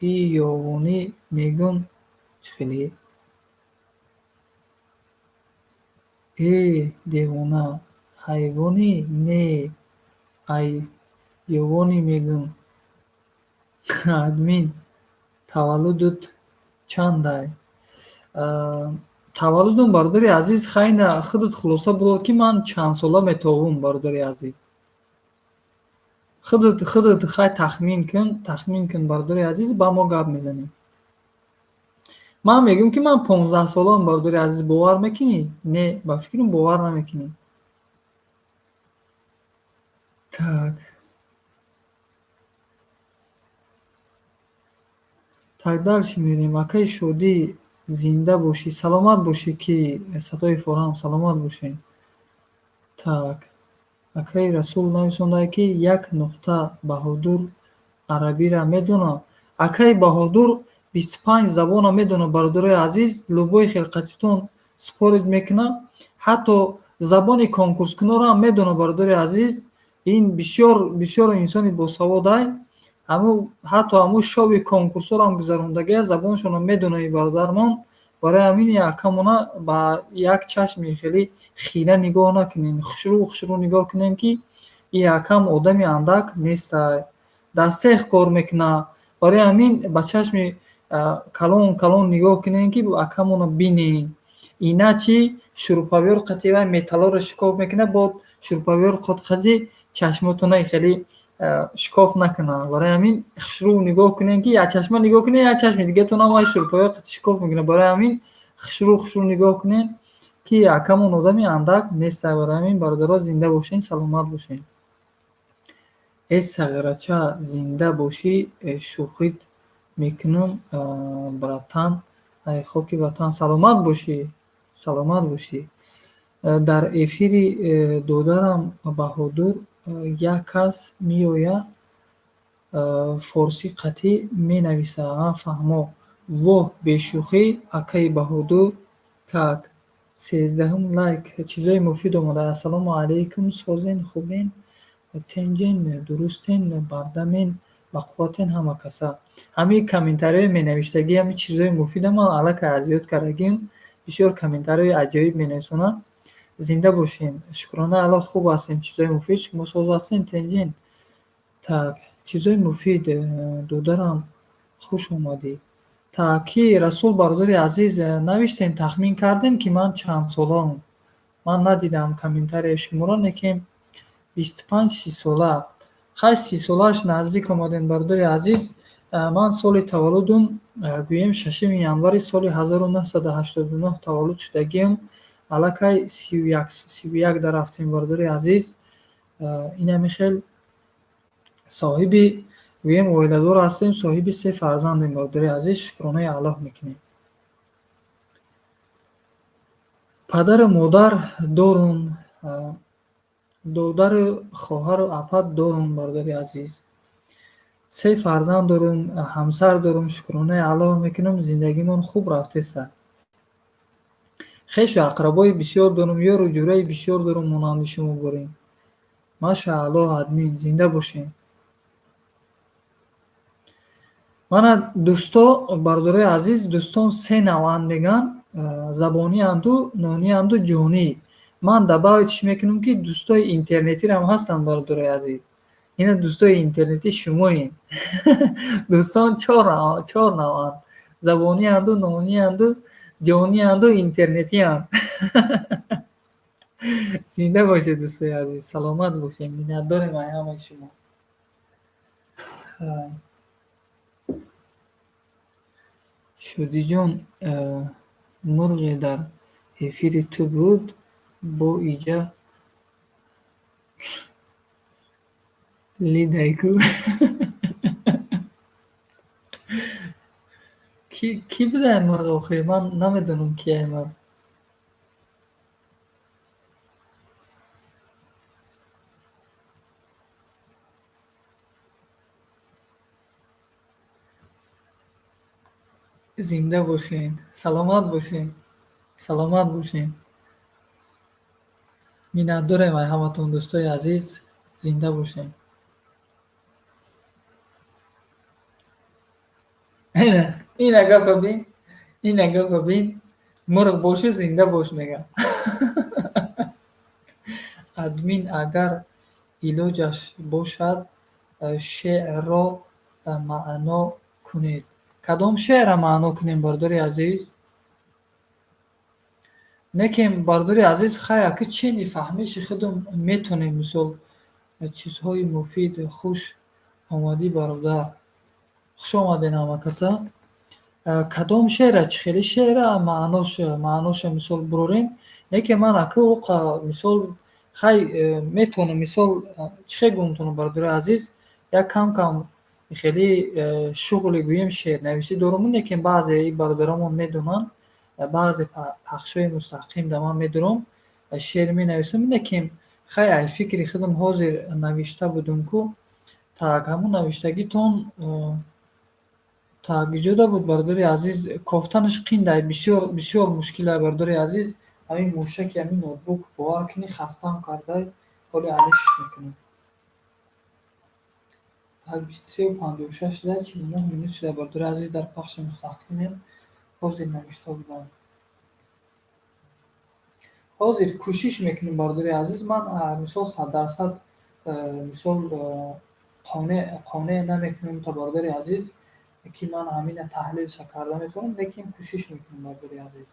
и ёвонӣ мегӯм чихелӣ. Девона ҳайвони не ай ёвонӣ мегӯм. Админ таваллудут чандай? Таваллудум бародари азиз хайна худут хулоса бурор ки ман чандсола метовум бародари азиз. Худут хай тахмин кун бародари азиз, ба мо гап мезанем. Ман мегӯм ки ман 15 солам бародари азиз. Бовар мекунӣ? Не, ба фикрам бовар намекунӣ. Так, дарчи мерем. Акаи Шодӣ, зинда бошӣ, саломат бошӣ ки садои форам, саломат бошӣ. Так, акаи Расул нависондае ки як нуқта Баҳодур арабира медонад. Акаи Баҳодур 25 забона медонад бародари азиз. Лӯбои хелқатитон спорид мекунад. Ҳатто забони конкурскунорам медонад бародари азиз. Ин бисёр инсони босаводае. Ҳатто ҳамун шови конкурсорам гузарондагия забоншонро медонад бародармон. Барои ҳамин якамона ба як чашми хеле хира нигоҳ накунем. Хушрӯ нигоҳ кунем ки и якам одами андак нестай. Дар сех кор мекунад. Барои ҳамин ба чашми калон нигоҳ кунем ки якамона бинем. Иначи шурупавёр қати вай металлоро шикоф мекунад. Бо шурупавёр қати чашмотона хеле шикоф накунад. Барои ҳамин хушрӯ нигоҳ кунем ки як чашма нигоҳ кунем, як чашми дигатонам вай шурупавёр қати шикоф мекунад. Барои ҳамин хушрӯ нигоҳ кунем ки якамон одами андак нестай. Барои ҳамин бародаро зинда бошен, саломат бошен. Сағирача, зинда бошӣ, шӯхит мекунам братан. Ай хоки ватан, саломат бошӣ, саломат бошӣ. дар эфири додарам Баҳодур як кас меояд, форсӣ қатъӣ менависад. Фаҳмо: «Воҳ, бешӯхӣ, акаи Баҳодур». Так, 13 лайк. Чизои муфид омадааст. Ассалому алайкум, созен, хубен, тенҷен, дурустен, бардамен, бақувватен ҳама каса. Ҳамин комментарияи менавиштагӣ, ҳамин чизои муфидам аллакай азиёт кардагим. Бисёр комментарияи аҷоиб менависонанд. Зинда бошен. Шукрона, алло, хуб ҳастем. Чизои муфид шумо соз ҳастем, тенҷен. Так, чизои муфид додарам, хуш омадӣ. Так, ки Расул бародари азиз навиштем, тахмин кардем ки ман чанд солаам. Ман надидам комментарияи шуморо, лекин 25-30 сола. Хай 30 солааш наздик омадем бародари азиз. Ман соли таваллудум гӯем 6 январи соли 1989 таваллуд шудагиам. Аллакай 31 дарафтем бародари азиз. Инами хел соҳиби гӯем оиладор ҳастем, соҳиби 3 фарзандем бародари азиз. Шукронаи Аллоҳ мекунем. Падару модар дорум, додару хоҳару апат дорум бародари азиз. 3 фарзанд дорум, ҳамсар дорум. Шукронаи Аллоҳ мекунам, зиндагимон хуб рафтеста. Хешу ақрабои бисёр дорум, ёру ҷураи бисёр дорум, монанди шумо борем. Машааллоҳ, админ, зинда бошем. Мана дӯсто, бародари азиз, дӯстон 3 навъанд мегӯян, забониянду, нониянду, ҷонӣ. Ман дабавитш мекунам ки дӯстои интернетиам ҳастанд бародари азиз. Ина дӯстои интернетӣ шумоем. Дӯстон 4 навъанд. Забониянду, нониянду, ҷониянду, интернетиянд. Зинда бошед дӯстои азиз, саломат бошед. Миннатдорем аз ҳамаи шумо. Хай. Шодиҷон, мурғе дар эфири ту буд, бо иҷа лидайку. Ки будае мурғ охир? Ман намедонам кияе мурғ. Зинда бошен, саломат бошен, саломат бошен. Миннатдорем аз ҳаматон дӯстои азиз, зинда бошен. Ина гапа бин, ина гапа бин. Мурғ бошу, зинда бош мегам. Админ, агар илоҷаш бошад, шеърро маъно кунед. Кадом шеърро маъно кунем, бародари азиз? Некем, бародари азиз, хай акӣ чени фаҳмиши худам метонем, мисол чизҳои муфид. Хуш омадӣ бародар. Хуш омадед ҳама каса. Кадом шеърра, чӣ хеле шеърра маъноша мисол бурорем. Лекин ман акӯ оқа мисол хай метонам, мисол чӣ хел гуфтам бародари азиз, як кам хеле шуғли гӯем шеърнависӣ дорум, лекин баъзеи бародарамон медонанд, баъзе пахшҳои мустақим да ман медорам, шеър менависам, лекин хай аз фикри худам ҳозир навишта будам ку. Так, ҳамун навиштагитон так иҷода буд бародари азиз. Кофтанаш қиндае, бисёр мушкилае бародари азиз. Ҳамин мушаки ҳамин ноутбук бовар кунӣ хастаам кардай, ҳоли алишш мекунам. Так, 23:56 шуда, 49 минут шуда бародари азиз, дар пахши мустақимем ҳозир навишта будам. Ҳозир кӯшиш мекунем бародари азиз, ман мисол 100% мисол қонеъ намекунам то бародари азиз ки ман ҳамина таҳлилша карда метавонам, лекин кӯшиш мекунам бародари азиз.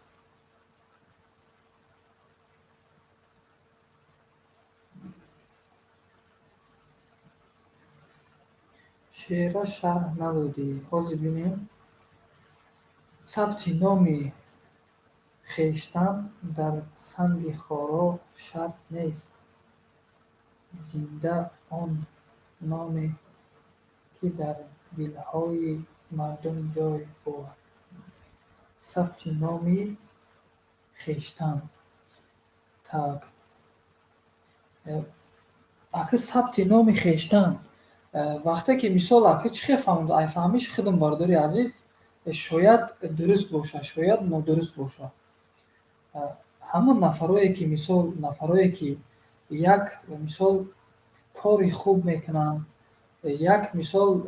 шеърро шарҳ надодӣ. Ҳозир бинем. Сабти номи хештан дар санги хоро шарт нест. Зинда он номе ки дар дилҳои мардум ҷой бовад. Сабти номи хештан. Так, э, ака сабти номи хештан, вақте ки мисол ака чӣ хел фаҳмад фаҳмиши худам бардори азиз, шояд дуруст боша, шояд нодуруст боша. Ҳамон нафарое ки як мисол кори хуб мекунанд, як мисол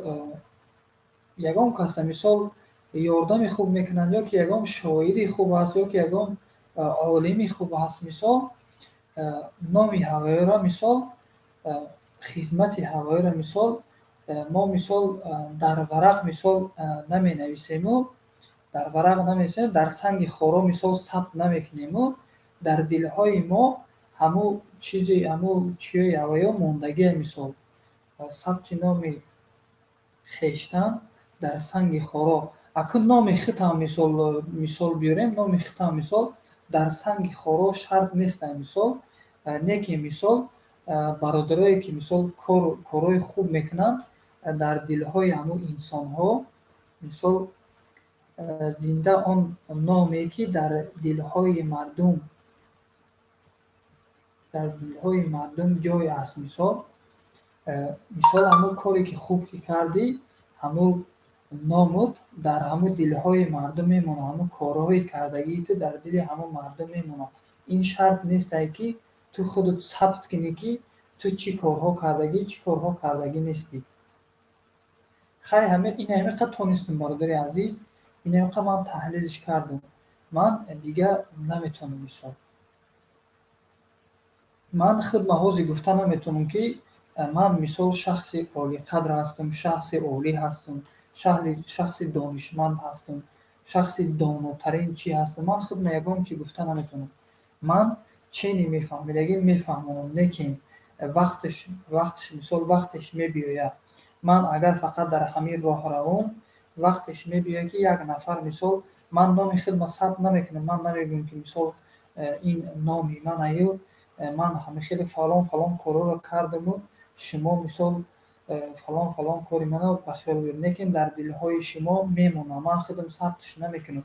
ягон каса мисол ёрдами хуб мекунанд, ё ки ягон шоири хуб аст, ё ки ягон олими хуб аст, мисол номи ҳавоиро мисол хизмати ҳавоиро мисол мо мисол дар варақ мисол наменависему, дар варақ намесем, дар санги хоро мисол сабт намекунему, дар дилҳои мо ҳамун чиёи ҳавоё мондагиа мисол. Сабти номи хештан дар санги хоро. Акун номи худам мисол биёрем, номи худам мисол дар санги хоро шарт нестан мисол, не ки мисол бародарое ки мисол корҳои хуб мекунанд дар дилҳои ҳамун инсонҳо мисол зинда он номе ки дар дилҳои мардум ҷой аст мисол. Мисол ҳамун коре ки хуб ки кардӣ, ҳамун номут дар ҳамун дилҳои мардум мемонад, ҳамун корҳои кардагии ту дар дили ҳамун мардум мемонад. Ин шарт нестае ки ту худат сабт кунӣ ки ту чӣ корҳо кардагӣ, чӣ корҳо кардагӣ нестӣ. Хай ин ҳамиқа тонистум бародари азиз, ин ҳамиқа ман таҳлилиш кардам. Ман дигар наметавонам мисол. Ман худ маҳози гуфта наметавонам ки ман мисол шахси олиқадр ҳастам, шахси олӣ ҳастам, шахси донишманд ҳастам, шахси донотарин чӣ ҳастам. Ман худ ягон чӣ гуфта наметавонам. Ман чени мефаҳмидагӣ мефаҳмонам, лекин вақтеш мебиёяд. Ман агар фақат дар ҳамин роҳ равам, вақтеш мебиёяд ки як нафар мисол ман номи худам сабт намекунам. Ман намегӯям ки мисол ин номи манаю, ман хеле фалон корҳоро кардаму шумо мисол фалон кори маро ба хиёл биёред. Лекин дар дилҳои шумо мемонад. Ман худам сабтш намекунам.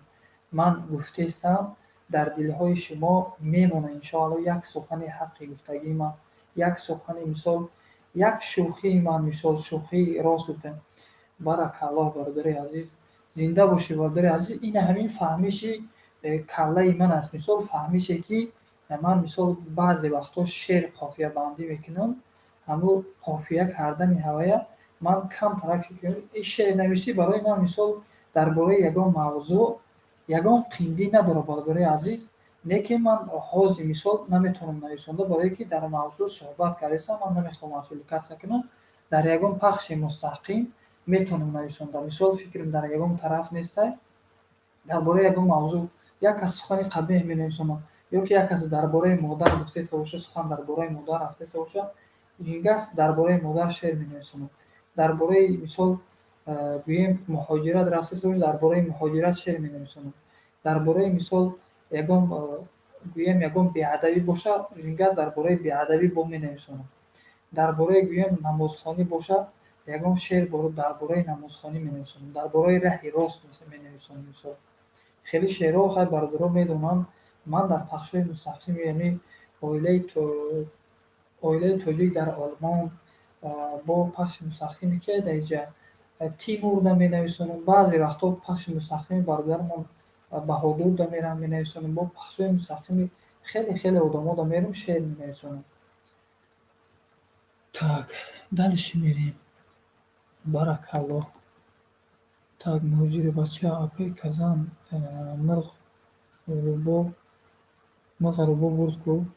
Ман гуфтестам, дар дилҳои шумо мемонад. Иншоалло як сухани ҳаққи гуфтагии ман, як сухани мисол, як шӯхии ман мисол шӯхии рост гуфтам. Баракаллоҳ бародари азиз, зинда бошӣ бародари азиз. Ин ҳамин фаҳмиши каллаи ман аст. Мисол фаҳмише ки ман мисол баъзе вақтҳо шеър қофиябандӣ мекунам. Ҳамун қофия кардани ҳавоя ман кам тарак мекунам. Шеърнависӣ барои ман мисол дар бораи ягон мавзӯъ ягон қиндӣ надорад бародари азиз. Лекин ман ҳозир мисол наметавонам нависонда, барое ки дар мавзӯъ суҳбат кардастам, ман намехоҳам апликатсия кунам. Дар ягон пахши мустақим метавонам нависонда. Мисол фикрам дар ягон тараф нестай, дар бораи ягон мавзӯъ як кас сухани қабеҳ менависонад, ё ки як кас дар бораи модар гуфтеста боша, сухан дар бораи модар рафтеста боша, ҷингас дар бораи модар шеър менависонад. Дар бораи мисол гӯем муҳоҷират рафтеста боша, дар бораи муҳоҷират шеър менависонад. Дар бораи мисол ягон беадабӣ боша, ҷингас дар бораи беадабӣ менависонад. Дар бораи гӯем намозхонӣ боша, ягон шеър дар бораи намозхонӣ менависонад. Дар бораи раҳи рост менависонад мисол. Хеле шеърҳо хай бародаро медонанд. Ман дар пахшҳои мустақим, яъне оилаи тоҷик дар Олмон бо пахши мустақими ки дар инҷа Тимурда менависонам. Баъзе вақтҳо пахши мустақими бародармон Баҳодурда мерам менависонам. Бо пахшҳои мустақими хеле одамода мерам шеър менависонам. Так, дальше мерем. Баракаллоҳ. Так, муҳоҷири бача апай казан мирға рӯбо бурд гуфт.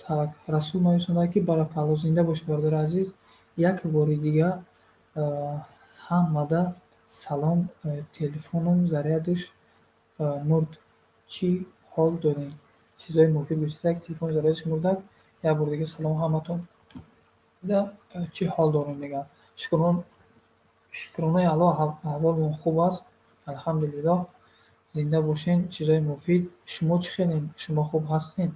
Так, Расул нависонад ки баракаллоҳ, зинда бош бародари азиз. Як бори дигар ҳаммада салом, телефонам зарядуш мурд. Чӣ ҳол доред? Чизои муфид гуфтед, телефон зарядуш мурдад. Як бори дигар салом ҳаматон. Чӣ ҳол дорем дигар? Шукронаи Аллоҳ, аҳволмон хуб аст. Алҳамдулиллоҳ. Зинда бошен. Чизои муфид. Шумо чӣ хелен? Шумо хуб ҳастед?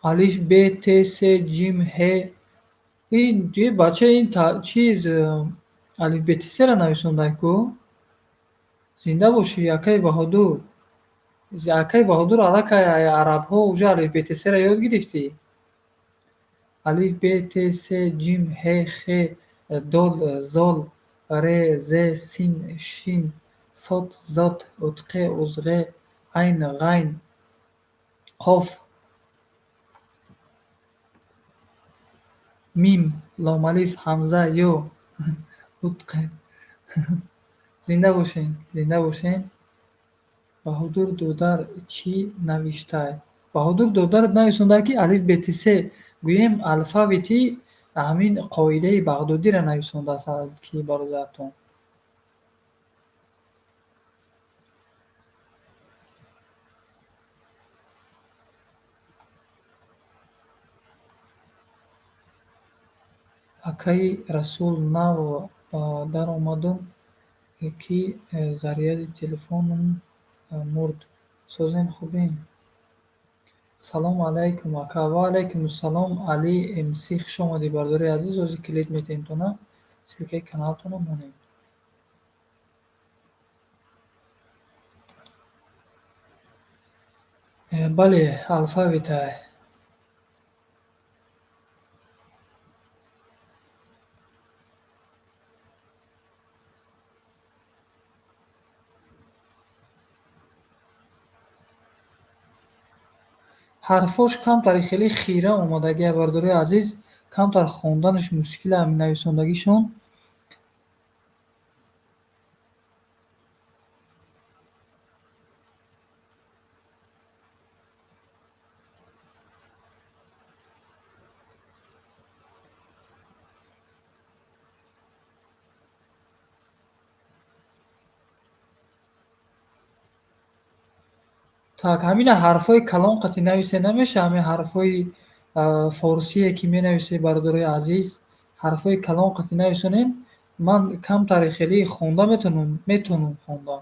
الف ب ت س جیم ه. این یه بچه این چیز الف ب ت س را نویسنده کو. زنده باشی یکای بهادور. یکای بهادور علاقه عرب ها اوجا الف ب ت س را یاد گرفتی. الف ب ت س جیم ه خ دال زال ر ز سین شین صاد زاد اتقه ازغه عین غین قاف میم لام الف حمزه یو اتقه. زنده باشین، زنده باشین. بهادور додар чӣ навиштаи. баҳодур додар нависонда ки алиф бети се гӯем алфавити ҳамин қоидаи бағдодиро нависондааст ки бародаратон. акаи расул нав даромадум ки заряди телефонам мурд. созем хубем. салом алайкум ака. ва алайкум ассалом. али мс хуш омадӣ бардори азиз. ҳозир клик метаҳем то на силкаи каналтонро монем. бале алфавитае. ҳарфош камтари хеле хира омадагия бардори азиз. камтар хонданаш мушкила ҳамин нависондагишон. так ҳамина ҳарфҳои калон қати нависе намеша. ҳамин ҳарфҳои форсие ки менависӣ бардори азиз, ҳарфҳои калон қати нависонен. ман камтари хеле хонда метавонам хонда.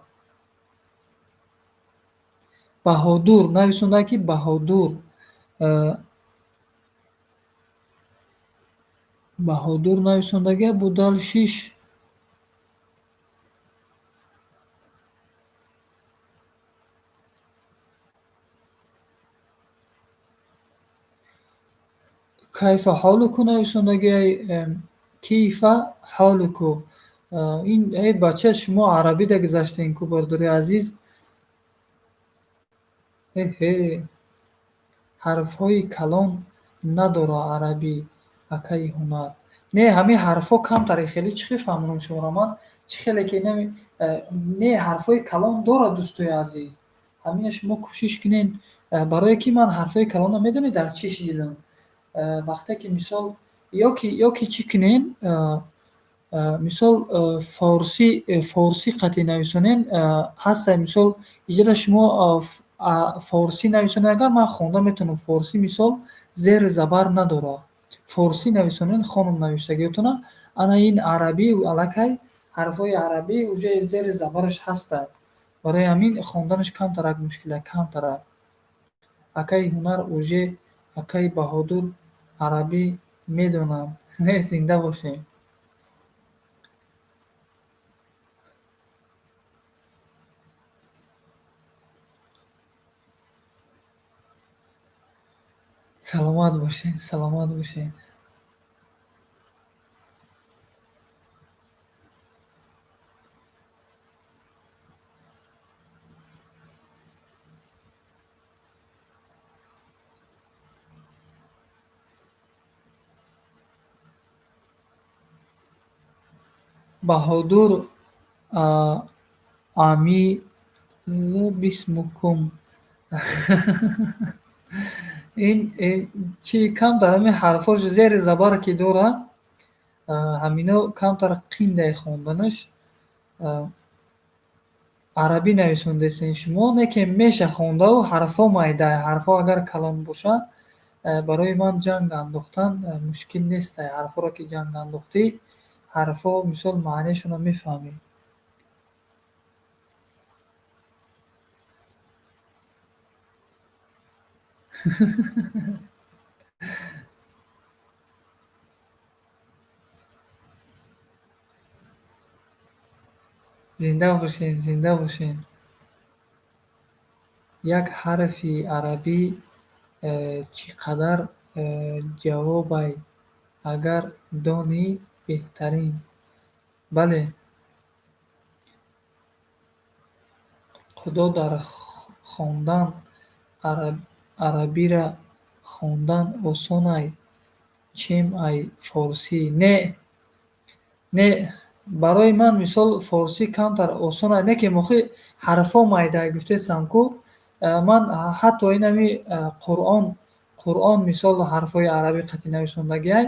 баҳодур нависонда ки баҳодур. баҳодур нависондагия будал шиш. кайфа ҳолуку нависондагиаи кийфа ҳолуку. ин бача шумо арабида гузаштем ку бардори азиз. эҳе ҳарфҳои калон надора арабӣ акаи ҳунар. Не ҳамин ҳарфҳо камтаре хеле чӣ хел фаҳмонам шуморо ман чӣ хеле ки не ҳарфҳои калон дорад дӯстои азиз. ҳамина шумо кӯшиш кунед барое ки ман ҳарфҳои калонро медонед дар чӣ шидидам. вақте ки мисол ё ки чӣ кунем мисол форсӣ қати нависонем ҳаста. мисол иҷода шумо форсӣ нависонед. агар ман хонда метавонам форсӣ мисол зери забар надорад. форсӣ нависонед хонум навиштагиотона ана ин арабӣ аллакай ҳарфҳои арабӣ уже зери забараш ҳаста. барои ҳамин хонданаш камтарак мушкила камтарак. акаи ҳунар уже акаи баҳодур арабӣ медонам. зинда бошем. саломат бошед, саломат бошед. баҳодур амилу бисмукум. ин чи камтар ҳамин ҳарфош зери забар ки дора ҳамино камтар қиндай хонданаш. арабӣ нависондестен шумо не ки меша хондаву ҳарфҳо майда. ҳарфҳо агар калон боша барои ман ҷанг андохтан мушкил нестай. ҳарфҳоро ки ҷанг андохтӣ ҳарфҳо мисол маънешонро мефаҳмӣ. зинда бошед, зинда бошед. Як ҳарфи арабӣ чӣ қадар ҷавобай агар донӣ беҳтарин. Бале, худо дар хондан арабиро хондан осонай, чем ай форсӣ. Не, барои ман мисол форсӣ камтар осонай, не ки мохи ҳарфҳо майда гуфтесам ку. Ман ҳатто инами Қуръон мисол ҳарфҳои арабӣ қати нависондагиай.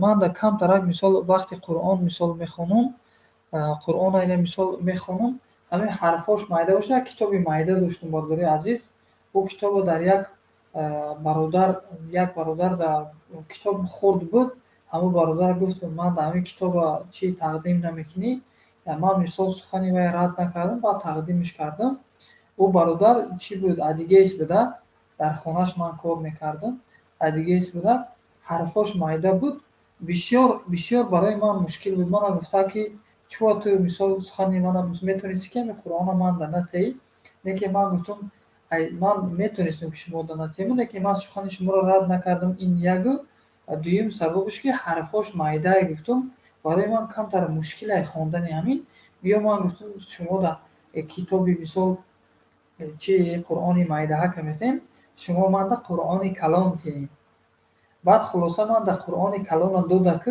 Ман да камтарак мисол вақти Қуръон мисол мехонам, Қуръона ина мисол мехонам, ҳамин ҳарфҳош майда бошад. Як китоби майда доштам, бардори азиз. Ӯ китобро дар як бародар дар китоб хурд буд. Ҳамун бародар гуфт, ман дар ҳамин китоба чӣ тақдим намекунӣ? Ман мисол сухани вай рад накардам, баъд тақдимаш кардам. Ӯ бародар чӣ буд? Адигест буда. Дар хонааш ман кор мекардам. Адигест буда. Ҳарфҳош майда буд. Бисёр барои ман мушкил буд. Мана гуфта ки чува ту мисол сухани мана метавонистӣ ки ҳамин Қуръона ман да натеӣ? Не ки ман гуфтам ман метавонистам ки шумо да натеему, не ки ман сухани шуморо рад накардам. Ин ягу. Дуюм сабабаш ки ҳарфҳош майдае гуфтам. Барои ман камтар мушкилае хондани ҳамин. Биё ман гуфтам шумо да китоби мисол чӣ Қуръони майдаҳака метем, шумо манда Қуръони калон тием. Баъд хулоса ман да Қуръони калона дода ку,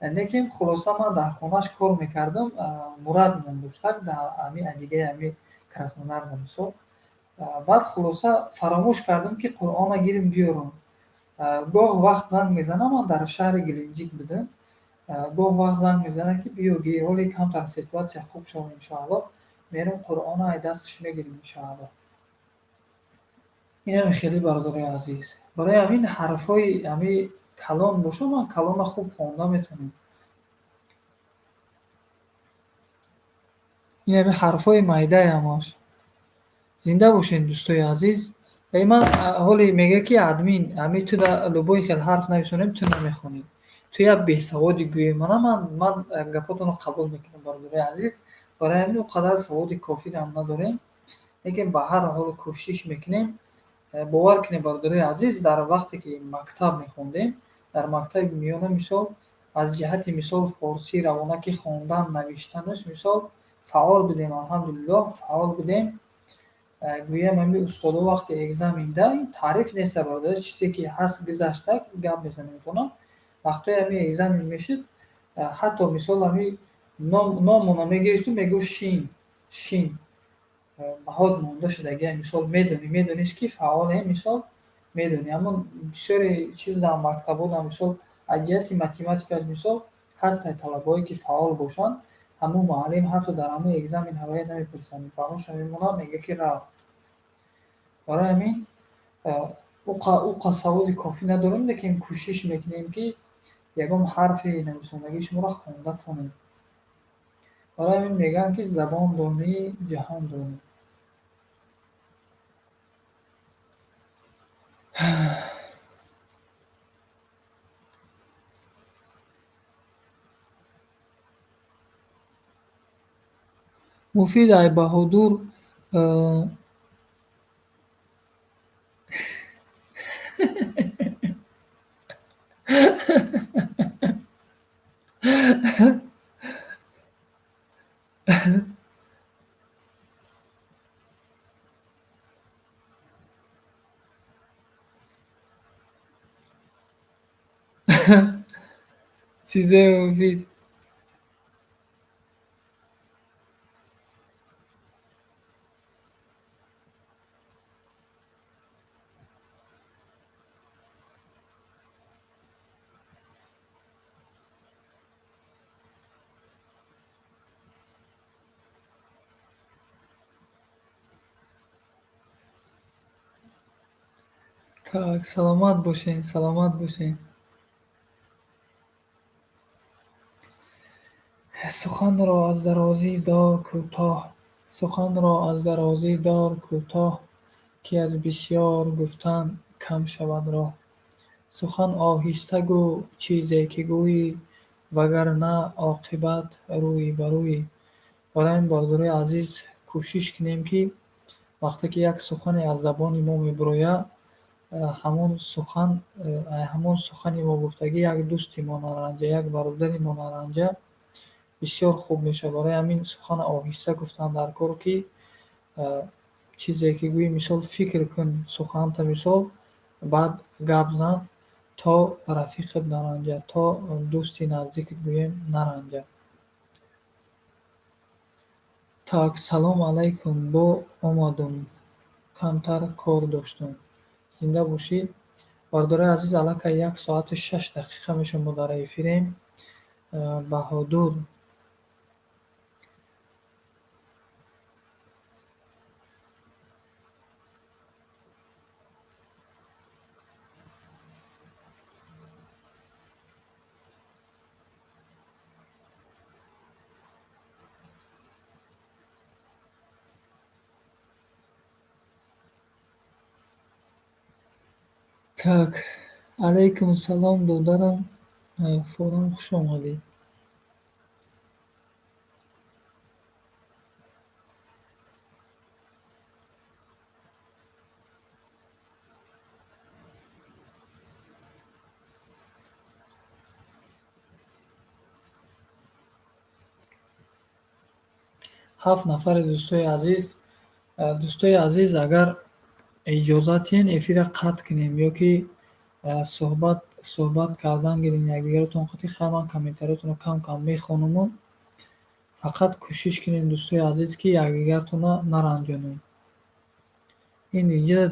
лекин хулоса ман дар хонааш кор мекардам, мурад мондуштак дар ҳамин адигаи ҳамин Краснодарда мисол. Баъд хулоса фаромӯш кардам ки Қуръона гирим биёрам. Гоҳ вақт занг мезанам, ман дар шаҳри Геленҷик будам. Гоҳ вақт занг мезанам ки биё гир, ҳоли камтар ситуатсия хуб шавад иншоаллоҳ. Мерам Қуръона ай дасташ мегирем иншоаллоҳ. Инаме хеле бародари азиз. Барои ҳамин ҳарфҳои ҳамин калон бошад, ман калонро хуб хонда метавонам. Инаме ҳарфҳои майдаи ҳамаш. Зинда бошед дӯстои азиз. Ман ҳоле мегӯяд ки админ ҳамин ту да любой хел ҳарф нависонем, ту намехонӣ. Ту як бесаводи гӯӣ. Ман гапотонро қабул мекунам, бародари азиз. Барои ҳамин ӯ қадар саводи кофиам надорем, лекин ба ҳар ҳол кӯшиш мекунем. Бовар кунед бародари азиз, дар вақте ки мактаб мехондем, дар мактаби миёна мисол аз ҷиҳати мисол форсӣ равона ки хондан, навиштанаш мисол фаъол будем, алҳамдулиллоҳ фаъол будем. Гӯям ҳамин устодо вақте экзамен да, ин таъриф неста бародари, чизе ки ҳаст гузашта гап мезанем метавонам. Вақтҳои ҳамин экзамен мешуд, ҳатто мисол ҳамин номона мегирифтум, мегуфт шин баҳод монда шудагиа. Мисол медониш ки фаъолем, мисол медонӣ. Аммо бисёри чиз дар мактабода мисол аз ҷиҳати математикаш мисол ҳастанд талабаҳое ки фаъол бошанд. Ҳамун муаллим ҳатто дар ҳамун экзамен ҳаваи намепурсад, фаромӯша мемонад, мегӯяд ки рав. Барои ҳамин ӯ саводи кофӣ надорем, лекин кӯшиш мекунем ки ягон ҳарфи нависондагии шуморо хонда тонем. Барои ҳамин мегӯянд ки забон донӣ, ҷаҳон донӣ. Муфид ай баҳодур чизе муфид. Так, саломат бошед, саломат бошед. Суханро аз дарозӣ дор кӯтоҳ, ки аз бисёр гуфтан кам шавад роҳ. Сухан оҳиста гӯ чизе ки гӯӣ, вагарна оқибат рӯй ба рӯй. برای این برادرای عزیز کوشش کنیم که وقتی که یک سخنی از زبان ما میبروید، همون سخنی ما گفتگی یک دوستی ما نارنجه، یک برادری ما نارنجه بسیار خوب میشه. برای همین سخن آهسته گفتن در کار که چیزی که گویی مثال فکر کن سخنت مثال بعد گپ زن تا رفیقت نرنجه، تا دوستی نزدیکت گویم نرنجه. Так, салом алайкум, бо омадум, камтар кор доштум. Зинда бошед. Бародари азиз, аллакай 1 соату 6 дақиқа мешавад мо дар эфирем. Баҳодур. Так, алайкум салом додарам, форам хуш омадед. 7 нафари дӯстои азиз, агар иҷозат диҳед эфирро қатъ кунем ё ки суҳбат кардан гирем якдигаратон қатъи хайр, ман комментариятонро кам кам мехонуму фақат кӯшиш кунем дӯстои азиз ки якдигаратонро наранҷонем. ин диҷа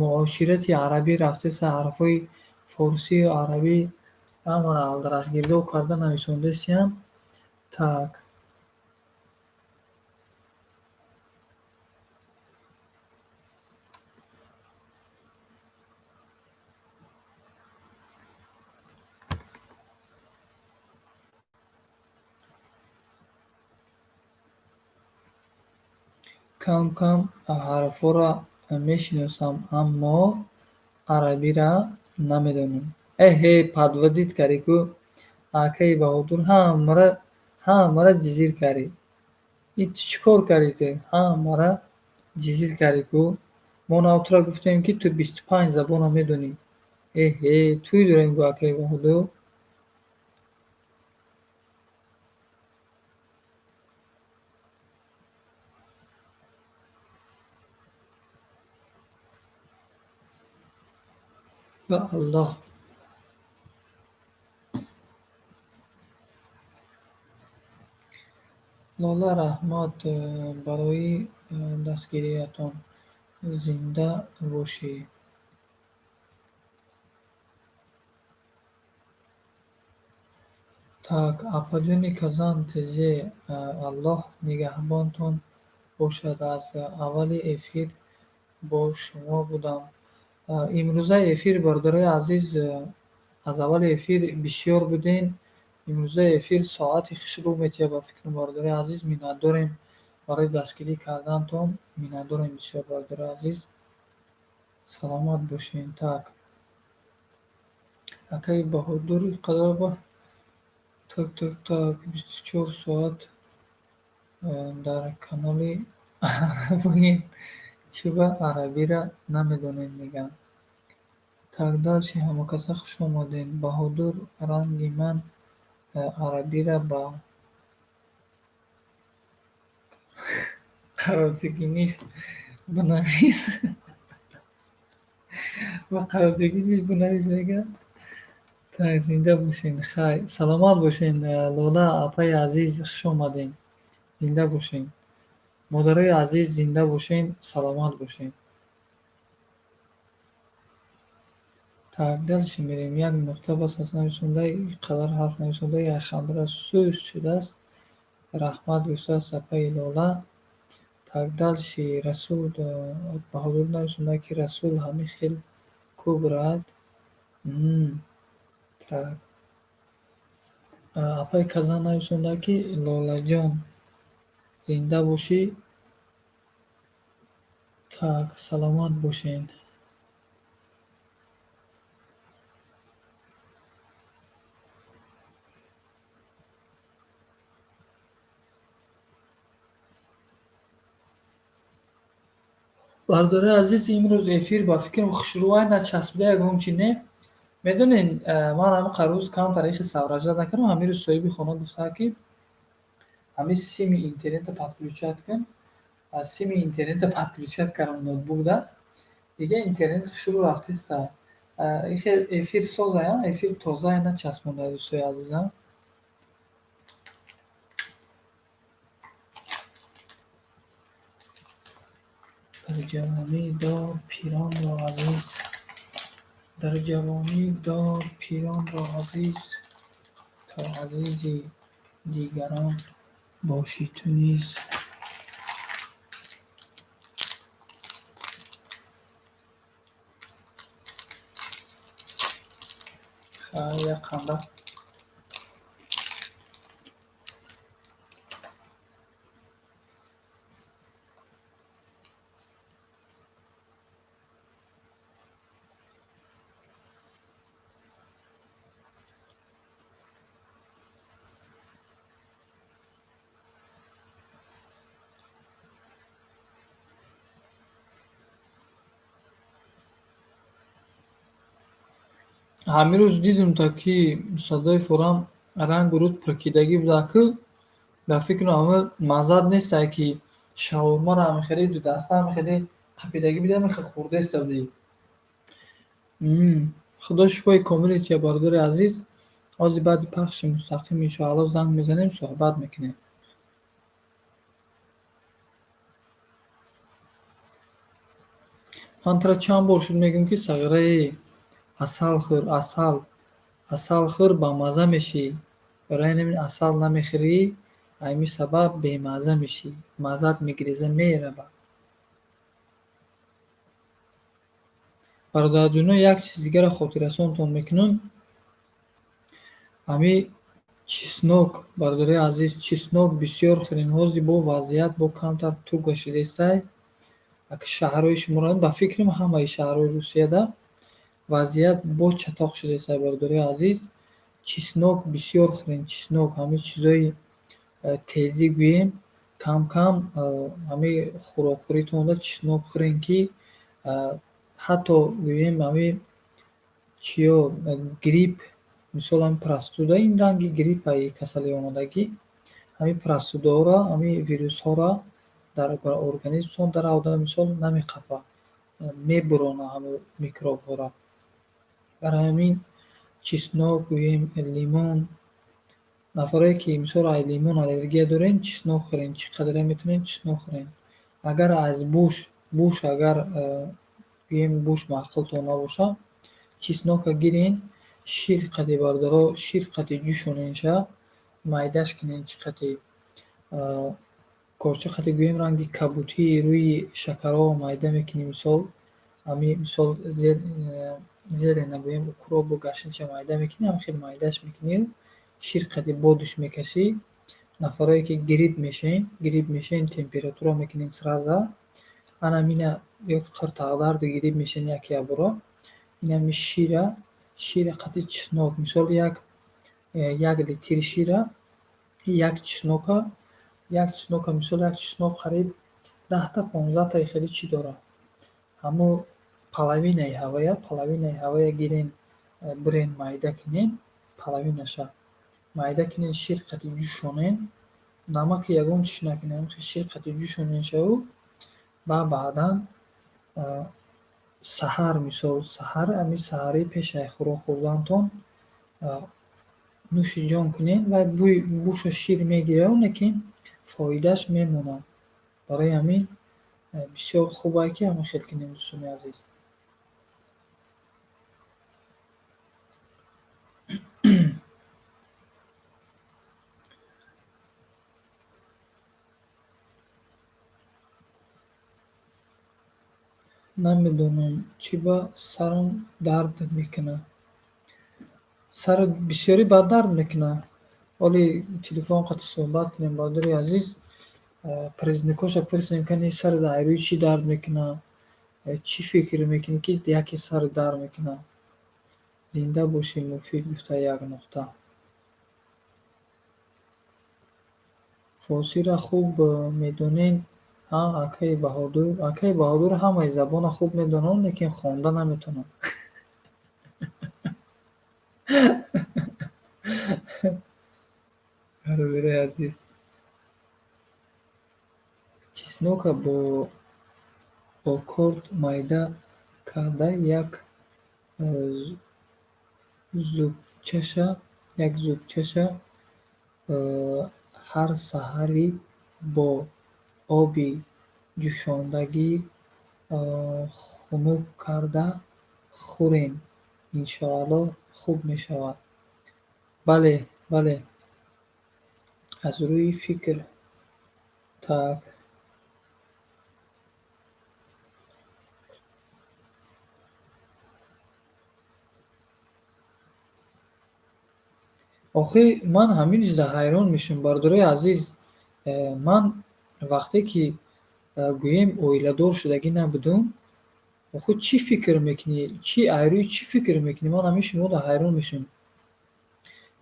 муоширати арабӣ рафтеса, ҳарфҳои форсию арабӣ ҳамаро алдарашгирдов карда нависондасиян. Так. Кам кам ҳарфҳоро мешиносам, аммо арабиро намедонам. Эҳе, подводит кардӣ ку акаи Баҳодур, ҳамаро ҷизир кардӣ. И ту чӣ кор кардӣ ту? Ҳамаро ҷизир кардӣ ку. Мо навтура гуфтем ки ту 25 забонро медонӣ. Эҳе, туй дорем гӯ акаи Баҳодур. Я Аллоҳ. Лола раҳмат барои дастгириятон. Зинда бошӣ. Так, апаҷони Казантезе, Аллоҳ нигаҳбонтон бошад. Аз аввали эфир бо шумо будам. Имрӯза эфир, бародари азиз, аз аввали эфир бисёр будем. Имрӯза эфир соати хушрӯ метиҳад ба фикрам. Бародари азиз, миннатдорем барои дастгирӣ кардантон. Миннатдорем бисёр, бародари азиз. Саломат бошед. Так. Акаи Баҳодур қадар ба так 24 соат дар канали арабӣ чӣ ба арабиро намедонем мегӯянд. Так, дарси ҳамакаса хуш омадед. Баҳодур, ранги ман арабиро ба қаротагӣ бинавис. Ба қаротагӣ бинавис мегӯянд. Так, зинда бошед. Хайр, саломат бошед. Лола апаи азиз, хуш омадед. Зинда бошед. Модарои азиз, зинда бошед, саломат бошед. Так, далши мерем. Як нуқта бас аст нависондаи қадар ҳарф нависондаи Айхандро сӯз шудааст. Раҳмат гуфтааст апаи Лола. Так, далши Расул Баҳодур нависонда ки Расул ҳамин хел кӯб рад. Так. Апаи Казан нависонда ки Лолаҷон, зинда бошӣ. Так, саломат бошед. бардори азиз, имрӯз эфир ба фикрам хушрӯвай начаспида ягон чи не. Медонен, ман ҳамақа рӯз кам тариқи савраҷа накардам. Ҳамин рӯз соҳиби хона гуфтаа ки ҳамин сими интернета подключат кун. Сими интернета подключат кардам ноутбукда. Дига интернет хушрӯ рафтиста. Ихел эфир созая, эфир тозая начаспонда дӯстои азизам. дар ҷавонӣ дор пиронро азиз, дар ҷавонӣ дор пиронро азиз, то азизи дигарон бошӣ ту низ. Як ханда. Ҳамирӯз дидум та ки садои фурам рангу руд пуркидагӣ буда ку ба фикрам ҳама маззат неста ки шаурмаро мехӯри, ду даста мехӯри, қапидагӣ бида мехӯри, хурдеста будӣ. Худо шифои комиле тия бардори азиз. Ҳозир баъди пахши мустақим иншоалло занг мезанем, суҳбат мекунем. Ман тара чанд бор шуд мегӯям ки сағираи асал хӯр, асал хӯр ба мазза мешӣ. Барои ҳамин асал намехӯрӣ, ҳамин сабаб бемазза мешӣ. Маззат мегиреза мераба. Бародарҷонон, як чизи дигаро хотиррасонтон мекунам. Ҳамин чеснок, бародари азиз, чеснок бисёр хӯред. Ҳозир бо вазъият бо камтар тук гашидестай. Ака шаҳрҳои шуморо ба фикрам ҳамаи шаҳрҳои Русияда вазъият бо чатоқ шудеста. Бародари азиз, чеснок бисёр хӯред. Чеснок, ҳамин чизои тезӣ гӯем, кам кам ҳамин хӯрокхӯритонда чеснок хӯред ки ҳатто гӯем ҳамин чиё грипп, мисол ҳамин простуда, ин ранги гриппаи касали омадагӣ. Ҳамин простудаҳоро, ҳамин вирусҳоро дар организмтон дароварда мисол намеқапа, мебурона ҳамин микробҳоро. Барои ҳамин чеснок гӯем, лимон. Нафаре ки мисол аз лимон аллергия дорен, чеснок хӯрен. Чӣ қадре метавонед чеснок хӯрен. Агар аз буш агар гӯем буш маъқултон набоша, чеснока гирен, шир қаде бардаро, шир қаде ҷӯшоненша, майдаш кунен, чӣ қаде корча қаде гӯем ранги кабутии рӯи шакарҳо майда мекунӣ. Мисол ҳамин мисол зелена гӯем укропу гашнича майда мекунӣ, ҳамин хеле майдаш мекунӣ, шир қаде бодуш мекашӣ. Нафарое ки грипп мешавен, температура мекунен сраза. Анамина ё қиртоқдарду грипп мешавен як боро. Инами шира қаде чеснок, мисол як литри шира, як чеснока, мисол як чеснок қариб 10-15 хеле чӣ дора. Ҳамун половинаи ҳавая гирен, бурен майда кунен, половинаша майда кунен, шир қаде ҷӯшонен, намаки ягон чиш накунен, шир қаде ҷӯшоненшаву баъдан саҳар, мисол саҳар, ҳамин саҳарӣ пешаи хӯрок хӯрдантон нӯши ҷон кунен ва буша шир мегирад, лекин фоидаш мемонад. Барои ҳамин бисёр хубе ки ҳамин хел кунем дӯстони азиз. Намедонам чӣ ба сарам дард мекунад. Сарат бисёрӣ ба дард мекунад. Оли телефон қати суҳбат кунем. Бародари азиз, признакоша пурсем, кани сарат айрӯи чӣ дард мекунад? Чӣ фикр мекунӣ ки яке сарат дард мекунад? Зинда бошӣ, муфид гуфта як нуқта. Фосира хуб медонен, Акаи Баҳодур ҳамаи забона хуб медонад, лекин хонда наметавонад. Бародари азиз, чеснока бо корд майда карда э, зубчаша ҳар саҳарӣ бо оби ҷӯшондагӣ хунук карда хӯрем. Иншоалло хуб мешавад. Бале, бале, аз рӯи фикр. Так. Охи ман ҳамин чиза ҳайрон мешавам, бародари азиз. Ман вақте ки гӯем оиладор шудагӣ набудум, охи чӣ фикр мекунӣ? Айрӯи чӣ фикр мекунӣ? Ман ҳамин шумода ҳайрон мешавам.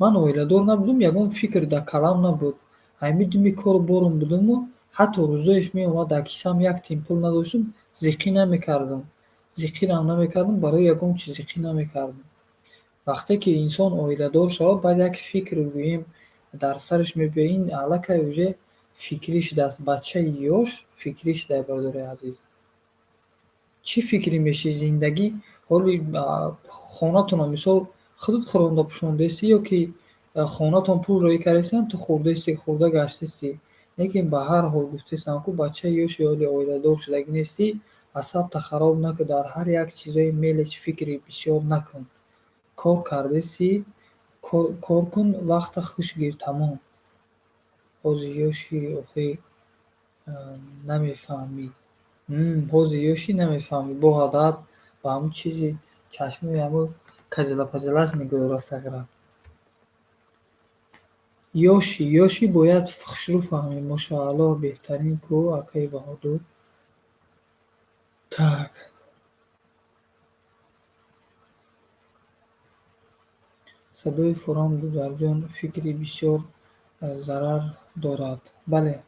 Ман оиладор набудум, ягон фикр дар калам набуд. Ҳамидуми кору борум будуму ҳатто рӯзоеш меомад дар киссаам як тин пул надоштум, зиқӣ намекардам. Зиқирам намекардам, барои ягон чиз зиқӣ намекардам. Вақте ки инсон оиладор шавад, баъд як фикр гӯем дар сараш мебиёяд, ин аллакай уже фикрӣ шудааст. Бачаи ёш фикрӣ шудааст, бародари азиз. Чӣ фикрӣ мешавӣ зиндагӣ? Ҳоли хонатонро мисол худат ронда пӯшондест ё ки хонатон пул роӣ кардестиам, ту хӯрдестӣ, хӯрда гаштестӣ. Лекин ба ҳар ҳол гуфтестам ку бачаи ёши ҳоли оиладор шудагӣ нестӣ, асабта хароб накун, дар ҳар як чизои мелеч фикри бисёр накун. Кор кардестӣ, кор кун, вақта хуш гир, тамом. Ҳози ёши охи намефаҳмӣ. Ҳози ёши намефаҳмӣ. Бо ҳадат ба ҳамун чизи чашмои ҳамун кажалапажалааш мегузорад сагра. Ёши бояд хушрӯ фаҳмӣ. Мошоалло, беҳтарин ку акаи Баҳодур. Так. Садои фуран Дударҷон фикри бисёр зарар дорад. Бале.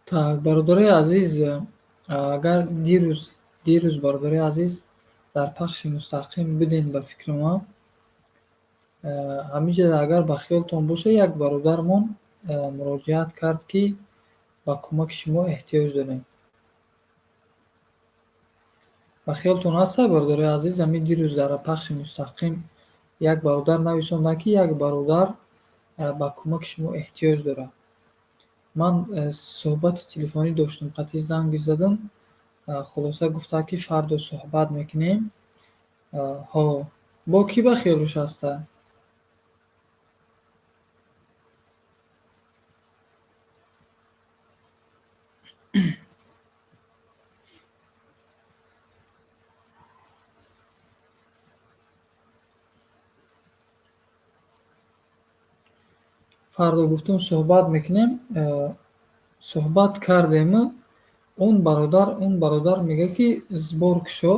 Так, бародари азиз, агар дирӯз бародари азиз дар пахши мустақим будем ба фикруман, ҳаминҷода агар ба хиёлтон бошад, як бародармон муроҷиат кард, ки ба кӯмаки шумо эҳтиёҷ дорем. Ба хиёлтон ҳаста, бародари азиз, ҳамин дирӯз дар пахши мустақим як бародар нависонданд, ки як бародар ба кӯмаки шумо эҳтиёҷ дорад. Ман суҳбати телефонӣ доштум, қатъи занги задам, хулоса гуфтад, ки фардо суҳбат мекунем. Бо кӣ ба хиёлаш аста? Фардо гуфтум суҳбат мекунем, суҳбат кардему, он бародар мегӯяд, ки збор кушо.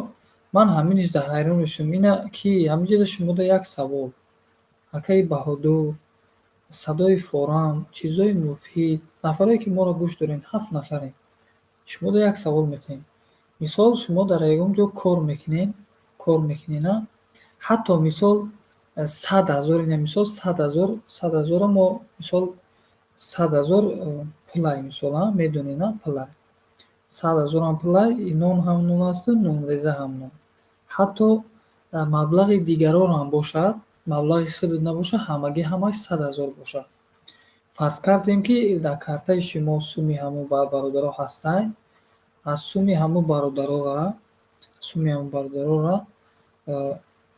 Ман ҳаминҷода ҳайрон мешавам, ина ки ҳаминҷода шумода як савол. Акаи Баҳодур, садои форам, чизҳои муфид, нафаре, ки моро гӯш дорен, 7 нафарем. Шумода як савол метавонем. Мисол шумо дар ягон ҷо кор мекунед, ҳатто мисол 100,000, ина мисол 100,000 мо мисол 100,000 пулай мисол медонед, пулай. 100,000 пулай, нон ҳам нон асту, нонреза ҳам нон. Ҳатто маблағи дигарорам бошад, маблағи худат набошад, ҳамагӣ ҳамаш 100,000 бошад. Фарз кардем, ки дар картаи шумо суми ҳамун бародаро ҳастанд. Аз суми ҳамун бародарора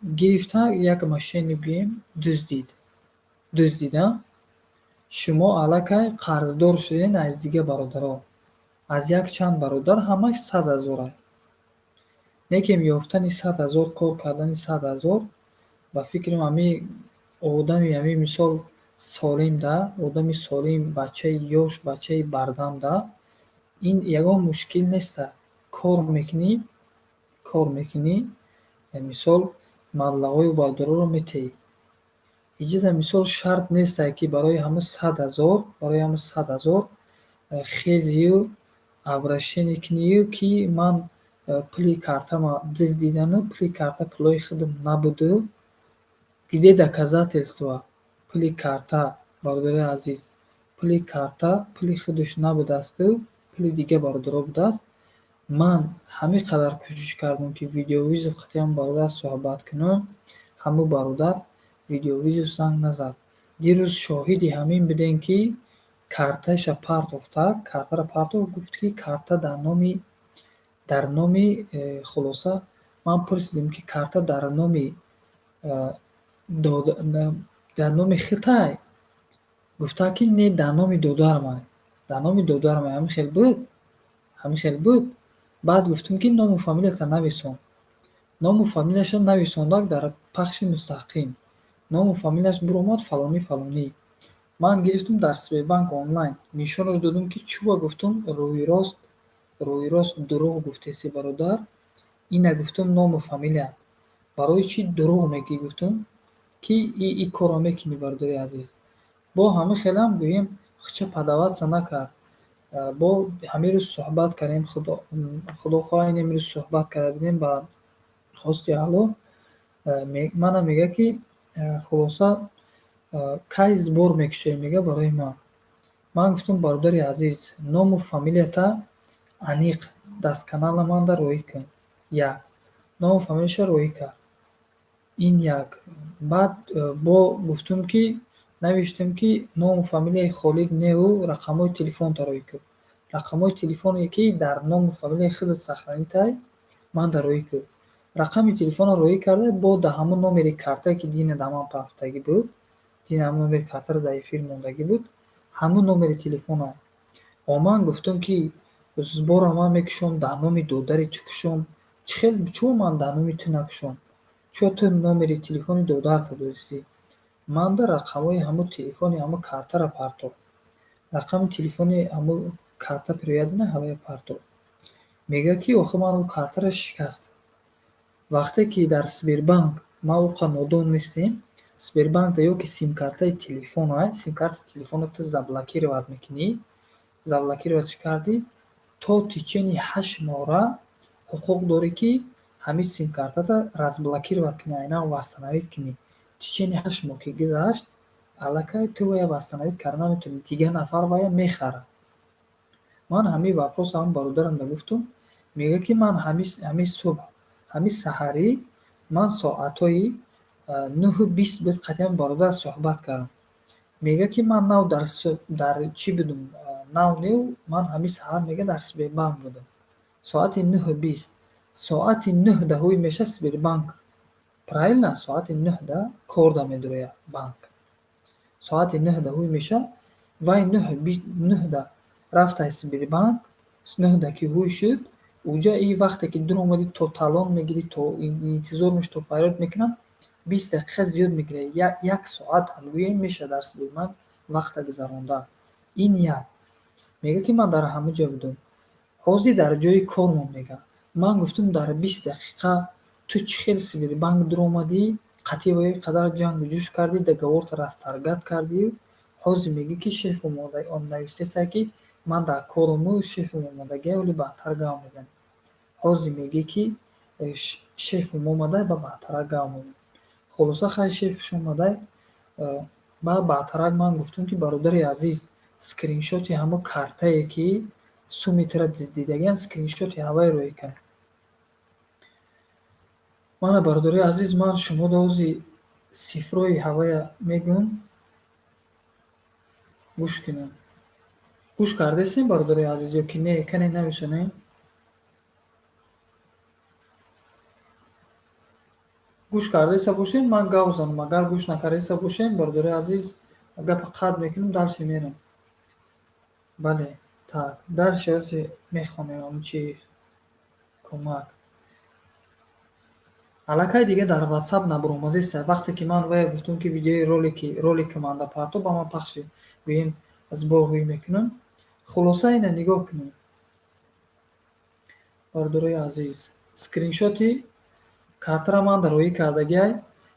гирифта як машине бигӯем дуздид. шумо аллакай қарздор шудем аз дигар бародаро. Аз як чанд бародар ҳамаш 100 000 аст. Некем ёфтани 100 000, кор кардани 100 000, ба фикрам ҳамин одами ҳамин мисол солимда, одами солим, бачаи ёш, бачаи бардамда ин ягон мушкил неста. Кор мекунӣ, мисол маблағҳои бародароро метаҳӣ. Иҷода мисол шарт нестае ки барои ҳамун 100 000, барои ҳамун 100 000 хезию обращение кунию ки ман пули картама диздидану, пули карта пулои худам набуду. Где доказательства? Пули карта, бародари азиз, пули карта пули худаш набудасту, пули дигар бародаро будааст. Ман ҳамин қадар кӯшиш кардам ки видеовизу хати ҳамун бародар суҳбат кунам. Ҳамун бародар видеовизу занг назад. Дирӯз шоҳиди ҳамин будем ки картаеша партофта, картаро партофт, гуфт ки карта дар номи хулоса ман пурсидам ки карта дар номи хитай? Гуфта ки не, дар номи додармай. Дар номи додармай. Ҳамин хел буд. Баъд гуфтам ки ному фамилията нависон. Ному фамилияшро нависондак дар пахши мустақим. Ному фамилияш биромад фалонӣ фалонӣ. Ман гирифтам дар Сбербанк онлайн. Нишонаш додам ки чӯба, гуфтам рӯйрост дурӯғ гуфтеси бародар. Ина гуфтам ному фамилият. Барои чӣ дурӯғ мегӣ? Гуфтам ки и корро мекунӣ бародари азиз. Бо ҳамин хелам гӯем хуча падаватса накард. Бо ҳамин рӯз суҳбат кардем, худо хоҳа ин имрӯз суҳбат карда будем ба хости Аллоҳ. Манам мега ки хулоса кай збор мекушоӣ, мега барои ман. Ман гуфтам бародари азиз, ному фамилията аниқ дастканала манда роӣ кун. Як. Ному фамилияшро роӣ кард. Ин як. Баъд бо гуфтам ки навиштам ки ному фамилияи Холид Неу рақамҳои телефонта роӣ кун. Рақамҳои телефоне ки дар ному фамилияи худат сахранитай манда роӣ кун. Рақами телефонро роӣ карда, бо дар ҳамун номери картае ки дина дар ман пахтагӣ буд, дина ҳамун номери картаро дар эфир мондагӣ буд, ҳамун номери телефона. Ман гуфтам ки збора ман мекушом дар номи додари ту кушом. Чӯ ман дар номи ту накушом? Чӯ ту номери телефони додарта донистӣ? Манда рақамҳои ҳамун телефони ҳамун картаро партофт. Рақами телефони ҳамун карта привязана ҳавая партофт. Мега ки охир ман ӯ картаро шикастам. Вақте ки дар Сбербанк ма оқа нодон нестем, Сбербанкда ё ки симкартаи телефон аст, симкартаи телефонро ту заблокировать мекунӣ. Заблокировать чӣ кардӣ? То течени 8 моҳра ҳуқуқ дорӣ ки ҳамин симкартата разблокировать кунӣ, айнан вастановид кунӣ. Течени 8 моҳ ки гузашт, аллакай ту вая вастановид карда наметавонӣ, дигар нафар вая мехарад. Ман ҳамин вапросро ҳамун бародарамда гуфтам. Мега ки ман ҳамин субҳ, ҳамин саҳарӣ ман соатҳои 9:20 буд қатъиян бародар суҳбат кардам. Мега ки ман нав дар чӣ будам? Нав ман ҳамин саҳар мега дар Сбербанк будам. Соати 9:20. Соати 9 меша Сбербанк. Правилна? Соати 9 корда медороя банк. Соати 9 меша. Вай 9 рафта Сбербанк. 9 ки ҳуй шуд, уҷа и вақте ки дур омадӣ то талон мегирӣ, то интизор мешӣ, то фарёд мекунам, 20 дақиқа зиёд мегирад. 1 соат ҳам гӯем меша дар Сбербанк вақта гузаронда. Ин як. Мега ки ман дар ҳамаҷо будам. Ҳозир дар ҷойи кормон мега. Ман гуфтам дар 20 дақиқа ту чӣ хел Сбербанк дур омадӣ, қатъи ва ё қадар ҷангу ҷӯш кардӣ, договорта растаргат кардию, ҳозир мегӣ ки шефум навистесае ки ман дар коруму шефум омадагия, вале баъдтар гав мезанем. Ҳозир мегӣ ки шефум омадай, ба баъдтарак гав мезанем. Хулоса хай шефш омадай, ба баъдтарак ман гуфтам ки бародари азиз, скриншоти ҳамун картае ки суми тура диздидагиам, скриншоти ҳаваи роӣ кун. Мана бародари азиз, ман шуморо ҳозир сифрои ҳавая мегӯм. Гӯш кунем. Гӯш кардесем бародари азиз ё ки не? Кане нависонем. гӯш кардаеса бошем, ман гав занам. Агар гӯш накардаеса бошем, бародари азиз, гапа қатъ мекунем, дарси мерам. бале. Так, дарси ҳози мехонем чи кӯмак. Аллакай дига дар WhatsApp набиромадеста. Вақте ки ман вая гуфтам ки видеои ролики ман да парту ба ман пахши гӯем зборгӯӣ мекунам. Хулоса ина нигоҳ кунед. Бардорои азиз, скриншоти картара ман дароӣ кардагиай.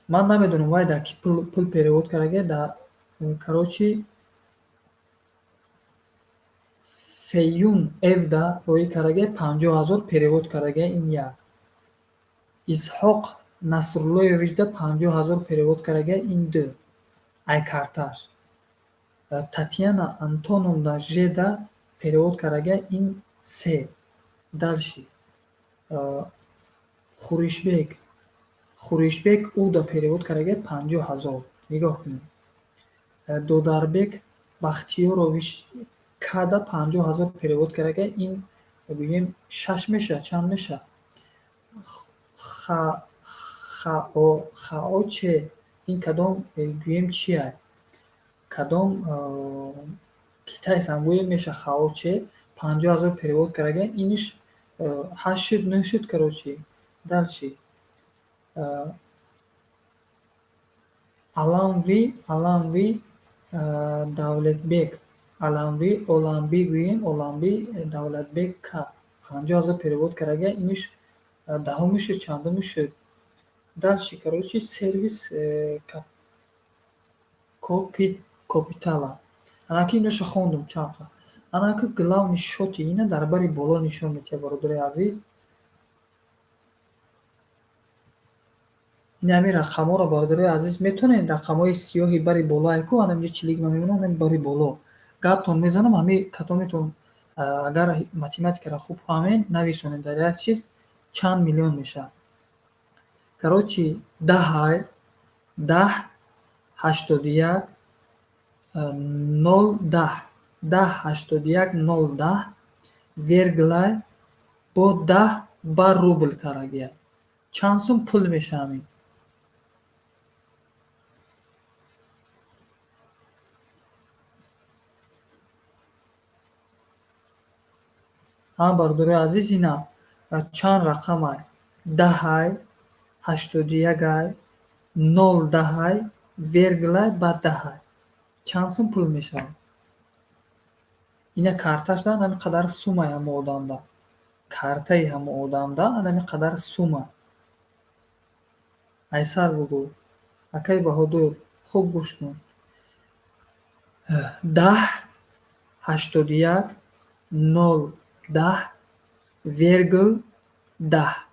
Ман намедонам вай дар ки пул перевод кардагиай. Дар карочи Фейюм Евда роӣ кардагиай, 50,000 перевод кардагиай ин як. Исҳоқ Насруллоевичда 50,000 перевод кардагиай ин ду. Ай карташ. Татьяна Антоновна Жеда перевод кардагиай ин се. Дальши. Хуришбек Уда перевод кардагиай 50,000. Нигоҳ кунед. Додарбек Бахтиёрович Када 50,000 перевод кардагиай. Ин гӯем 6 меша, чанд меша? Хаоче ин кадом гӯем чия? Кадом китайсан гӯем меша хаоче 50,000 перевод кардагиай. Иниш 8 шуд, 9 шуд карочи. Дальши. Аламви Давлетбек. Аламви Оламби гӯем Оламби Давлатбек К 50,000 перевод кардагиай. Иниш даҳуми шуд, чандуми шуд? Дальши карочи сервис Копитала. Анаки иноша хондум чақа. Анаки главни шоти ина дар бари боло нишон медиҳад, бародари азиз. Ин рақамҳоро бародари азиз метавонед рақамҳои сиёҳи бари болое ку ана инҷо чилигма мемонад, ин бари боло. Гаптон мезанам, ҳамин катометон агар математикаро хуб фаҳмед, нависонед дар як чиз чанд миллион мешавад. Карочи 10 81 010 вергула бо 10 ба рубл карагия. Чанд сум пул мешавад ин? Бардори азиз, ина чанд рақамай? 10 81 010 вергула ба 10. Чанд сум пул мешавад? Ина карташда ҳамин қадар сумаи ҳама одамда. Картаи ҳама одамда ҳамин қадар сума. Айсар бугӯ. Акай баҳодур, хуб гӯш кун. 10 81 010 вергул 10.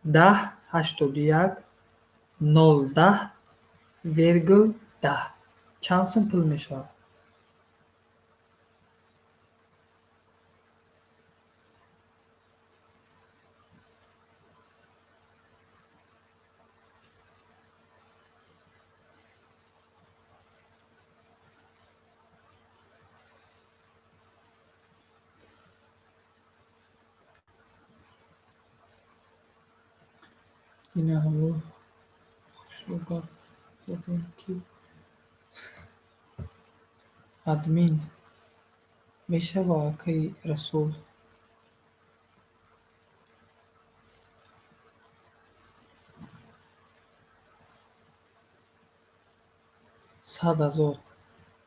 10 81 010 вергул 10. Чанд сум пул мешавад? Ина ҳаво хушрӯбар додем ки админ мешава акаи Расул. Сад ҳазор.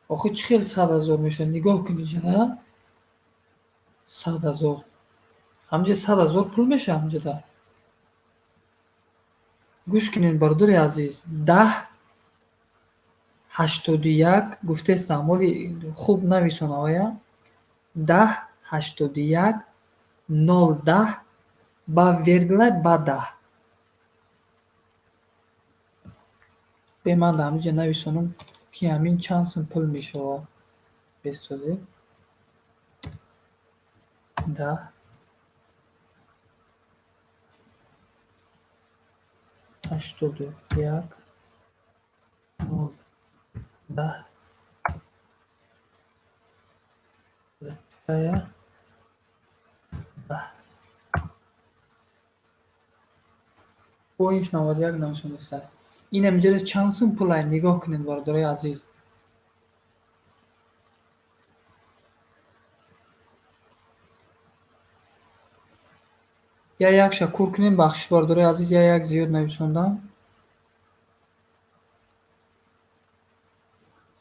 Охи чӣ хел 100,000 мешавад? Нигоҳ кун инҷода. 100,000. Ҳамҷа 100,000 пул мешавад ҳамҷода. гӯш кунед бардори азиз. 10 81 гуфтестам, вале хуб нависонавая. 10 81 010 ба вергула ба 10. Бе ман дар ҳаминҷа нависонам ки ҳамин чанд сум пул мешавад. Бесозӣ. 10 81 010 10. о ин шунаводи як намешондаста. Инам инҷода чанд сум пулай нигоҳ кунед, бародарои азиз. Я якша кур кунем бахшиш, бародарои азиз, я як зиёд нависондам.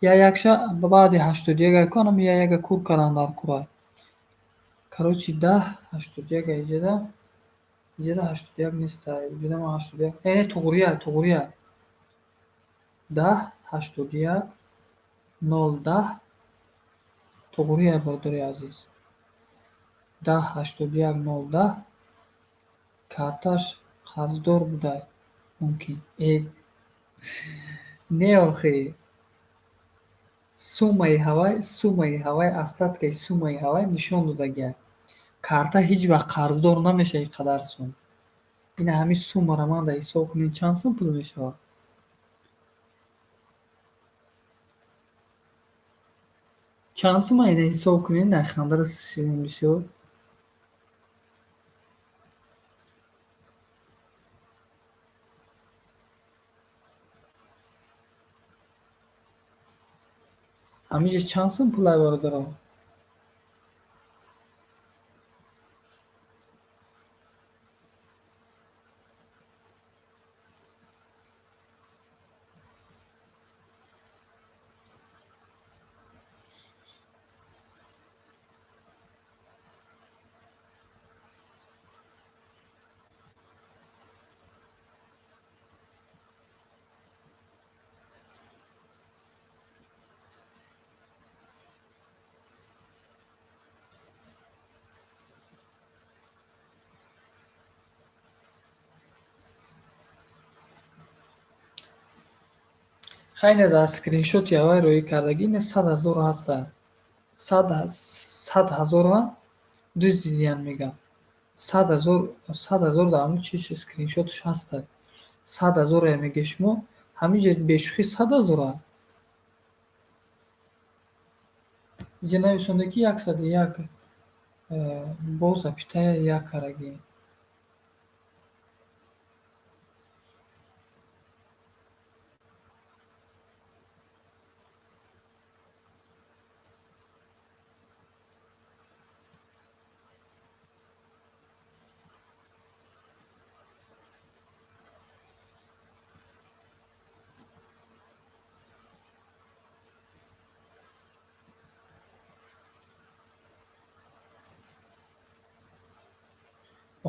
Я якша ба баъди 81 кунам, я яка кур кардам дар курай. Короче 10 81 иҷода 81 неста. Иҷода ман 81. Туғрия. 10 81 010 туғрия, бародарои азиз. 10 81 010 карташ қарздор будай мумкин. Не охи. Суммаи ҳавай остаткаи суммаи ҳавай нишон додагия. Карта ҳеҷ вақт қарздор намешавад ин қадар сум. Ина ҳамин суммаро ман да ҳисоб кунем чанд сум пул мешавад. Чанд сума ина ҳисоб кунем, ина ханда расидем бисёр. Ҳаминҷо чанд сум пулай бародарон? Хайне дар скриншоти ҳавай роӣ кардагӣ ина 100 000 ҳаста. 100 000 дуз дидиян мегам. 100 000 дар ҳамин чиз скриншоташ ҳаста. 100 000 мегӯед шумо, ҳаминҷо бешухӣ 100 000. Инҷа нависонда ки 101 бо запятая 1 карагӣ.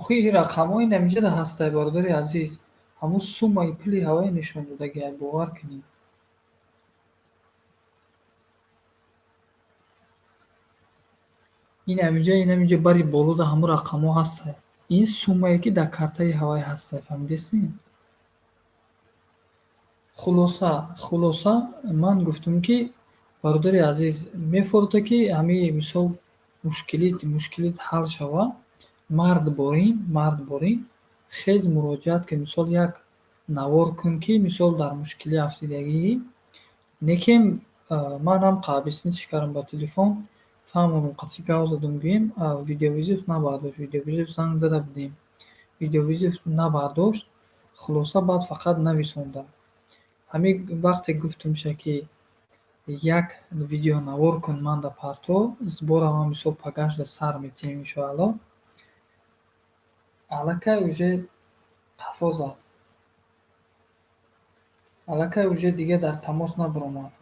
Охи ин рақамҳо инам инҷода ҳастай, бародари азиз. Ҳамун суммаи пули ҳавай нишон додагиай, бовар кунед. Инам инҷо бари болода ҳамун рақамҳо ҳастай. Ин суммае ки дар картаи ҳавай ҳастай, фаҳмидесин? Хулоса ман гуфтам ки бародари азиз, мефорта ки ҳамин мисол мушкилит ҳал шава, мард борин хез муроҷиат кун. Мисол як навор кун ки мисол дар мушкилӣ афтидагӣ. Некем манам қабисниси кардам ба телефон, фаҳмонам қатъи гап задам, гӯем видеовизит набардошт. Видеовизит занг зада будем. Видеовизит набардошт. Хулоса баъд фақат нависонда. Ҳамин вақте гуфтамша ки як видеонавор кун ман да парто, збора ман мисол пагашда сар метем иншоалло. Аллакай уже қафо зад. Аллакай уже дига дар тамос набиромад.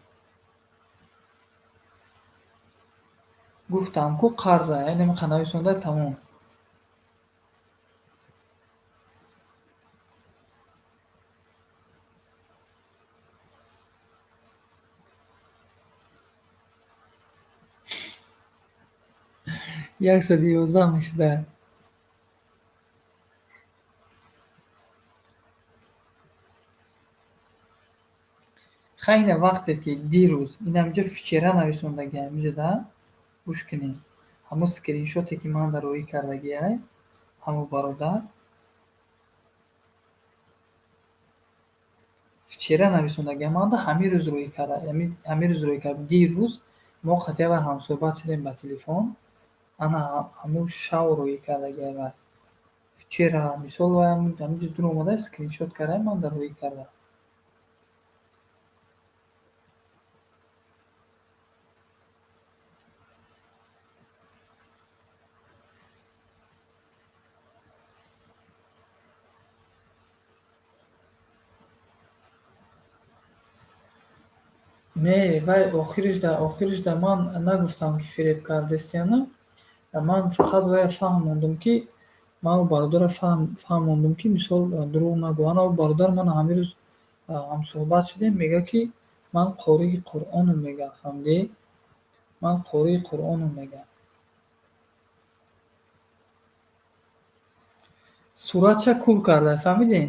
Гуфтам ку қарза, намеха нависонда тамом. Яксад ёздаҳ мешуда. Хайна вақте ки дирӯз инам инҷо вчера нависондагиам инҷода гӯш кунед. Ҳамун скриншоте ки ман да роӣ кардагиай, ҳамун бародар вчера нависондагиам, ман да ҳамин рӯз роӣ кардам. Дирӯз мо қатъи вай ҳамсӯҳбат шудем ба телефон. Ана ҳамун шав роӣ кардагиай вай. вчера мисол ҳаминҷо дур омада скриншот кардаам ман дар рӯи карда. Не, вай охириш да ман нагуфтам ки фиреб кардест ё на. Ман фақат вая фаҳмондум, ки ман ӯ бародарро фаҳмондум, ки мисол дурӯғ нагӯ. Ана ӯ бародар ман ҳамирӯз ҳамсӯҳбат шудем, мегӯяд, ки ман қории Қуръонам мегӯяд, фаҳмидӣ? Ман қории Қуръонам мегӯяд. Суратша кӯр карда, фаҳмидӣ?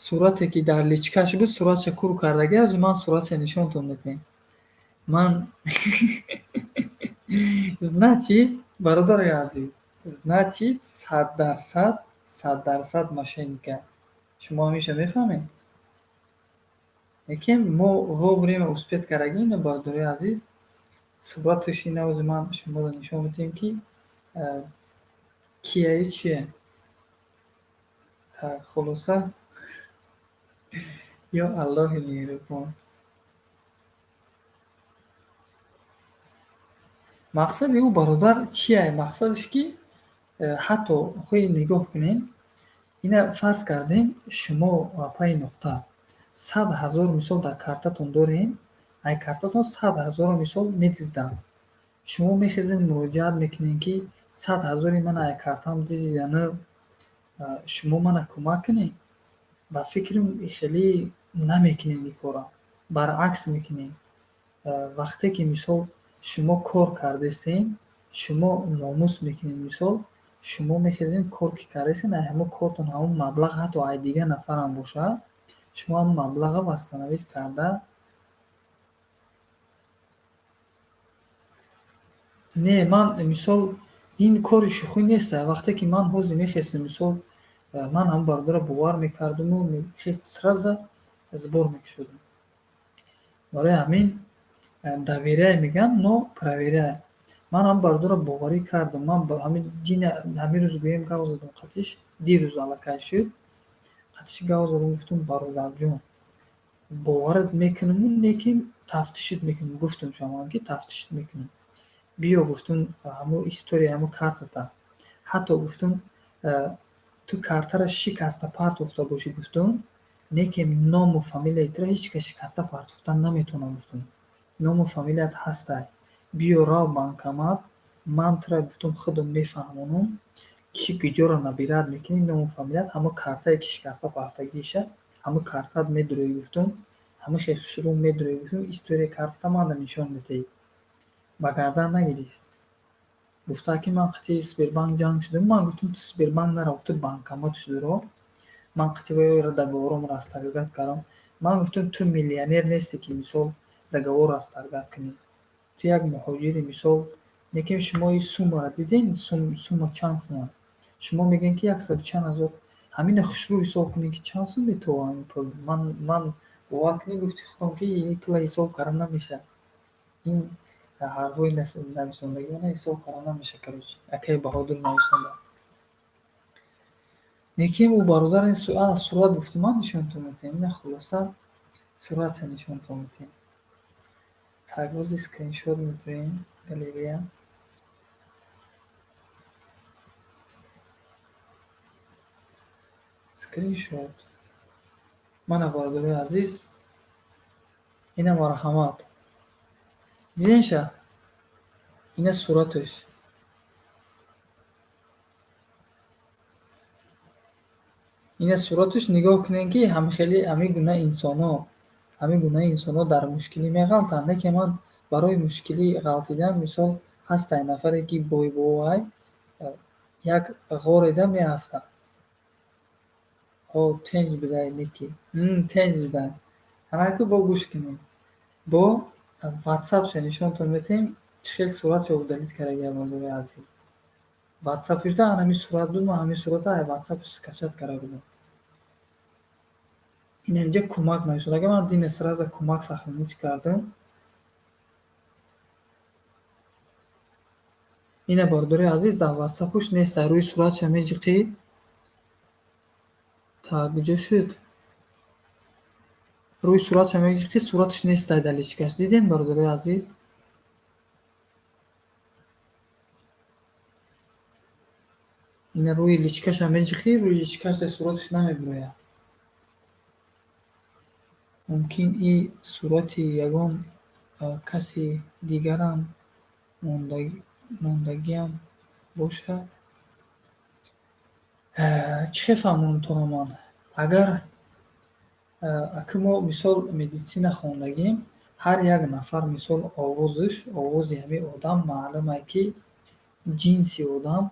Сурате ки дар личкаш буд, суратша кӯр кардаги аз ман суратша нишонтон медиҳем. Ман значит, бародари азиз, значит 100% мошенника. Шумо ҳамеша мефаҳмед? Лекин мо во время успех карагим, бародари азиз, сураташ ина ози ман шуморо нишон медиҳем, ки кияи чие. Так, хулоса, ё Аллоҳи меҳрубон. Мақсади ӯ бародар чия? Мақсадаш ки ҳатто хоҳед нигоҳ кунед, ина фарз кардем, шумо пай нуқта 100,000 мисол дар картатон дорем, ай картатон 100,000 мисол медизданд. Шумо мехезед муроҷиат мекунед, ки 100,000 ман ай картам дизиданд, шумо мана кӯмак кунед. Ба фикри хеле намекунед ин кора. Баръакс мекунед. Вақте ки мисол шумо кор кардесен, шумо номус мекунед, мисол шумо мехезед кор ки кардесен, ай ҳамон кортон ҳамон маблағ, ҳатто ай дигар нафарам бошад, шумо ҳамон маблағро вастанавид карда. Не, ман мисол ин кори шӯхӣ нест. Вақте ки ман ҳозир мехестам, мисол ман ҳамон бародарро бовар мекардуму сразу сбор мекушодум. Барои ҳамин доверяй мегӯянд, но проверяй. Ман ҳамон бародарро боварӣ кардам. Ман ҳамирӯз гӯем гав задам қатиш, дирӯз аллакай шуд. Қатиш гав задам, гуфтам: бародарҷон, боварат мекунаму, лекин тафтишот мекунам. Гуфтам шомон, ки тафтишот мекунам. Биё, гуфтам, ҳамон историяи ҳамон картата. Ҳатто гуфтам, ту картаро шикаста партофта бошӣ, гуфтам, лекин ному фамилияитро ҳеҷ кас шикаста партофта наметавонад, гуфтам. Ному фамилият ҳастай. Биё рав банкомат, ман тура, гуфтам, худам мефаҳмонам, чӣ куҷоро набирад мекунӣ, ному фамилият, ҳамон картае ки шикаста партагиша, ҳамон картат медурӯӣ, гуфтам, ҳамон хехушрӯ медурӯӣ, гуфтам, историяи картата мана нишон медиҳӣ. Ба гардан нагирифт. Гуфта, ки ман қитъи Сбербанк ҷанг шудам. Ман гуфтам, ту Сбербанк нарав, ту банкоматш дорӣ. Ман қитъи ваёро договором растаргат кардам. Ман гуфтам, ту миллионер несте, ки мисол договор растаргат кунӣ. Ту як муҳоҷири мисол, лекин шумо ин суммаро дидем, сумма чанд сум аст? Шумо мегӯед, ки 100 чанд ҳазор. Ҳамина хушрӯ ҳисоб кунед, ки чанд сум метавонад ин пул. Ман бовар кунед, гуфти худам, ки ин пула ҳисоб карда намешавад. Ин ҳарфҳои нависондагиона ҳисоб карда намеша. Короче, акай баҳодур нависонда. Лекин ӯ бародар сурат гуфту, ман нишонтон медиҳам. Ина хулоса суратша нишонтон медиҳам. Так, бози скриншот мегӯем. Галерея. Скриншот. Мана бародари азиз, ина марҳамат. Диденша? Ина сураташ. Ина сураташ нигоҳ кунед, ки ҳамин гуна инсонҳо дар мушкилӣ меғалтанд. Лекин ман барои мушкилӣ ғалтидан, мисол ҳастанд нафаре, ки бовай як ғореда меафтад. Тенҷ бидай, Ники. Тенҷ бидай. Ҳанаку бо гӯш кунед. Бо ватсапша нишонтон медиҳем, чӣ хел суратша удалит кардаги бародари азиз. Ватсапашда ҳамин сурат буд, ман ҳамин суратро ай ватсапаш скачат карда будам. Ин инҷа кӯмак нависонд. Агар ман дина сразу кӯмак сахломӣ кардам, ина бардори азиз дар ватсапуш нестай, рӯи суратша меҷиқӣ. Так, куҷо шуд? Рӯи суратша меҷиқӣ, сураташ нестай дар личкаш. Дидем бардори азиз? ина рӯи личкаша меҷиқӣ, рӯи личкаш дар сураташ намебирояд. Мумкин ин сурати ягон каси дигарам мондагиам бошад. Чӣ фаҳмон метавонам ман? Агар мо мисол медисина хондагим, ҳар як нафар мисол овози ҳамин одам маълуме ки ҷинси одам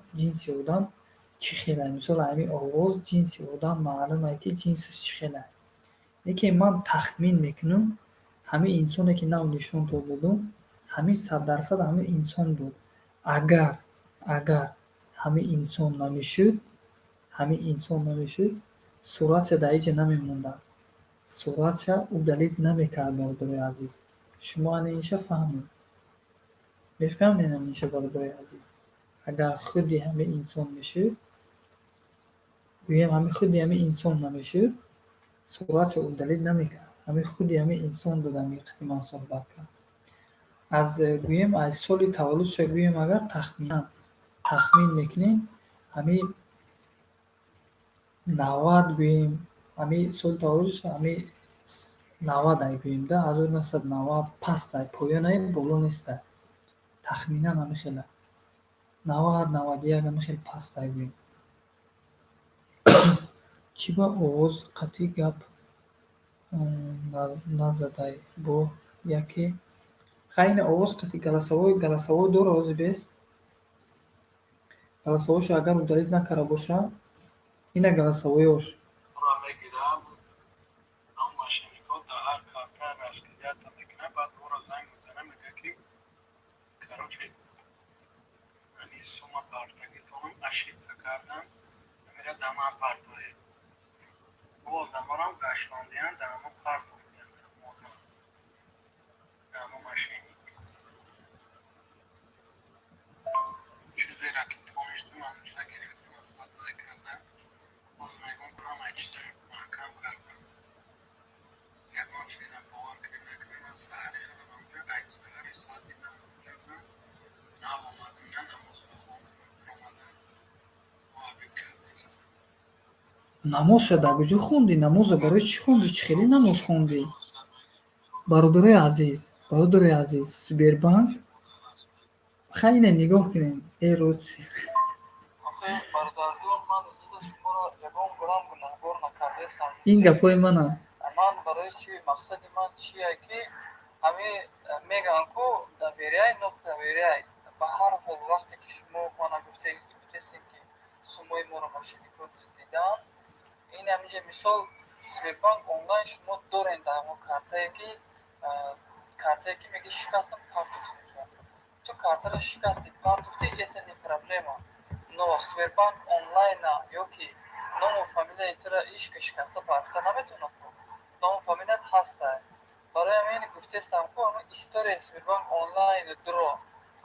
чӣ хела. Мисол ҳамин овоз ҷинси одам маълуме ки ҷинсаш чӣ хела. Лекин ман тахмин мекунам, ҳамин инсоне ки нав нишон додум, ҳамин 100% ҳамин инсон буд. Агар ҳамин инсон намешуд, суратша дар ин ҷо намемонда. Суратша ӯ далит намекард, бародари азиз. Шумо анеша фаҳмед? Мефаҳмед анеша, бародари азиз? Агар худи ҳамин инсон мешуд, гӯям ҳамин худи ҳамин инсон намешуд, суратша ӯ далит намекард. Ҳамин худи ҳамин инсон буд, ҳамин вақти ман суҳбат кард. Гӯем аз соли таваллудша гӯем агар тахмин мекунем, ҳамин 90 гӯем, ҳамин соли таваллудша ҳамин 90 гӯем-да, 1990 пастай, поёнай, боло нестай. Тахминан ҳамин хела. 90-91 ҳамин хел пастай гӯем. Чӣ ба овоз қатъӣ гап назадай бо яке? Хай ина овоз қатъӣ галасовой дора озибес? Галасовойшо агар ӯ далит накарда боша, ина галасовоёш. Намозша дар куҷо хонди? Намоза барои чӣ хонди? Чӣ хеле намоз хонди? Бародари азиз, Сбербанк. Хай ина нигоҳ кунед. Рӯци. Ин гапои мана. Ман барои чӣ, мақсади ман чие ки ҳамин мегӯянд ку доверяй, доверяй. Ба ҳар ҳол вақте ки шумо мана гуфтестем ки сумои моро мошинникҳо дуздиданд, ин ҳаминҷа мисол Сбербанк онлайн шумо доред дар ҳамон картае ки меги шикастам партофт мешавад. Ту картаро шикасти, партофти, это не проблема. Но Сбербанк онлайна ёки ному фамилияи тура ишка шикаста партофта наметавонад ку. Ному фамилият ҳастай. Барои ҳамин гуфтестам ку ҳамин историяи Сбербанк онлайн дуро.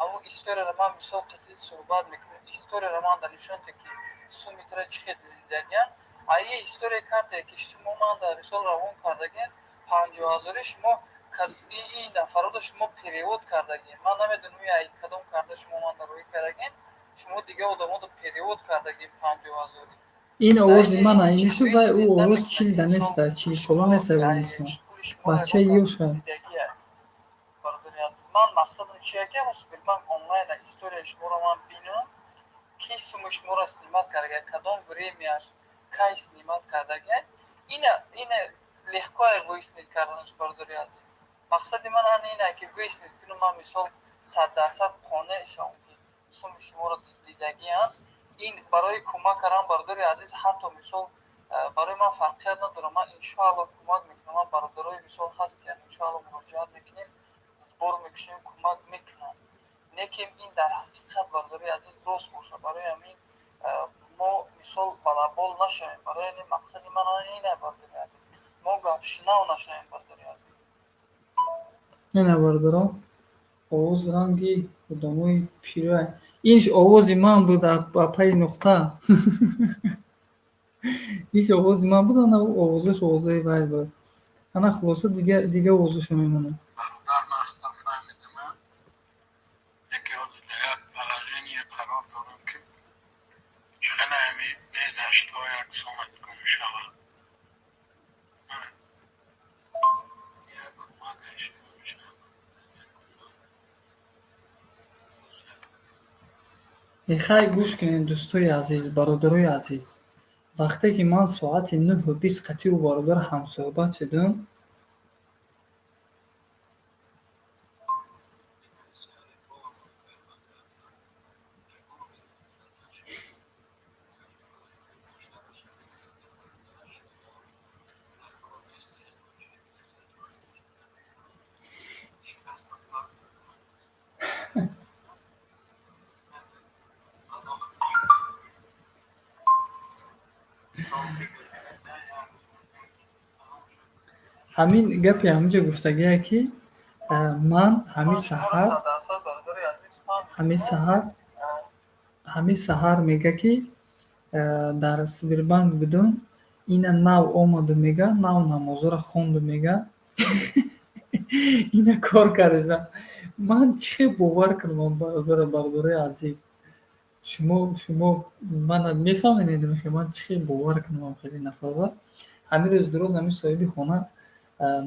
Ҳамон историяро ман мисол қатъӣ суҳбат мекунам. Историяро ман дар нишон дем ки суми тура чӣ хел диздагиян. Ай история карте ки шумо ман дар мисол равон кардагем 50,000 шумо ин нафарода шумо перевод кардагем. Ман намедонам ай кадом карта шумо ман дар рӯи кардагем. Шумо дига одамода перевод кардагем 50,000. Ин овози мана, инишо вай ӯ овоз 40 неста, 40 сола неста вай инсон. Бачаи ёша. Ман мақсадам чие ки Сбербанк онлайн историяи шуморо ман бинам. Ки суми шуморо снимат кардагем, кадом времяш кай снимат кардагем. Ина легко выяснить карданаш, бародари азиз. Мақсади ман ина ки выяснить кунам ман мисол 100% қонеъшам ки суми шуморо дуздидагиам. Ин барои кӯмак кардан, бародари азиз, ҳатто мисол барои ман фарқият надорад. Ман иншоалло кӯмак мекунам. Ман бародарои мисол ҳастем, иншоалло муроҷиат мекунем, збор мекушем, кӯмак мекунам. Лекин ин дар ҳақиқат, бародари азиз, рост бошад. Барои ҳамин мо мисол балабол нашавем. Барои ин мақсади ман ина, бародари азиз. Мо гапшинав нашавем, бародари азиз. Ина бародаро овоз ранги одамои пирра. инш овози ман буд ба пай нуқта. иш овози ман буд, ана овозаш овозаи вай буд. Ана хулоса дига овозашо мемонад. хай гӯш кунед дӯстои азиз, бародарои азиз. Вақте ки ман соати 9:20 қатъию бародар ҳамсӯҳбат шудум, ҳамин гапи ҳаминҷо гуфтагия ки ман ҳамин саҳар мега ки дар Сбербанк будум, ина нав омаду мега, нав намозро хонду мега, ина кор кардам. Ман чӣ хел бовар кунам, бародарои азиз. Шумо мана мефаҳмед, ман чӣ хел бовар кунам хеле нафаро. Ҳамин рӯз дуруз ҳамин соҳиби хона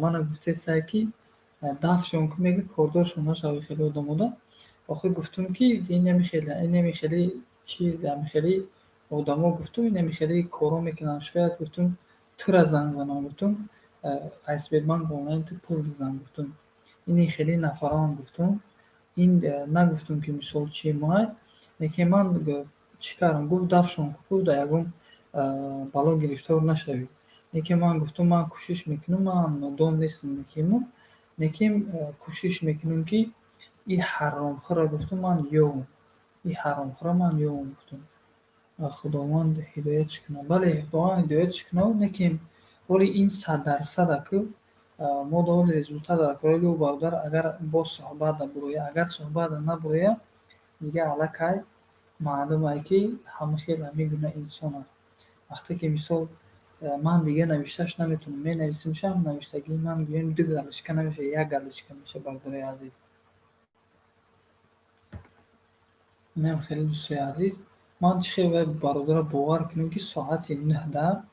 мана гуфтесай ки дафшон ки мега кордоршон нашави хеле одамода. Охир гуфтум ки инами хеле чиз, ами хеле одамо гуфтум, инами хеле коро мекунанд. Шояд гуфтум тура занг занам, гуфтум Сбербанк онлайн ту пул бизан, гуфтум ини хеле нафарам, гуфтум ин нагуфтум ки мисол чи май, лекин ман чӣ кардам, гуфт дафшон ку да ягон бало гирифтор нашавӣ. Лекин ман гуфтум ман кӯшиш мекунам, ман нодон нестам, лекин кӯшиш мекунам ки и ҳаромхӯра, гуфтум ман ёвам, и ҳаромхӯра ман ёвам, гуфтум худованд ҳидоятш кунад. Бале, худованд ҳидоятш кунад, лекин оли ин 100% ку мо доли результат дара кори ӯ бародар агар боз суҳбат набуроя, агар суҳбат набуроя, дига аллакай маълумае ки ҳама хел ҳамин гуна инсон аст. Вақте ки мисол ман дига навишташ наметунам, менависам шам навиштагии ман гӯем 2 галочка намеша, 1 галочка меша, бародарои азиз. Инам хеле дӯстои азиз, ман чӣ хел вай бародарро бовар кунем ки соати 9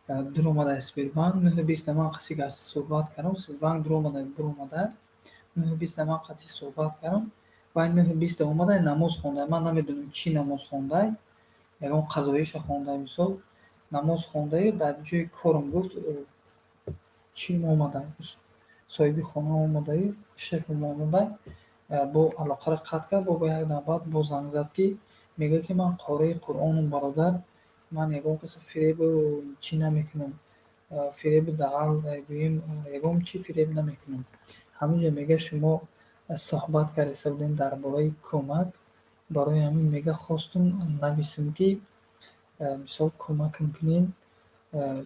дур омада Сбербанк, 9:20 ман қаси гаст суҳбат кардам, Сбербанк дур омада 9:20 ман қаси суҳбат кардам, вай 9:20 омада намоз хонда. Ман намедонам чӣ намоз хондай, ягон қазоиша хондай, мисол намоз хондаи дар ҷои корам гуфт чӣ омадай, соҳиби хона омадаи шефам омадай, бо алоқаро қатъ кард, бо як навбат бо занг зад ки мегӯяд ки ман қории Қуръонам бародар, ман ягон касо фиребу чӣ намекунам, фиребу дағал гӯем ягон чӣ фиреб намекунам. Ҳаминҷо мега шумо суҳбат карда будем дар бораи кӯмак. Барои ҳамин мега хостум нависам ки мисол кӯмакам кунед,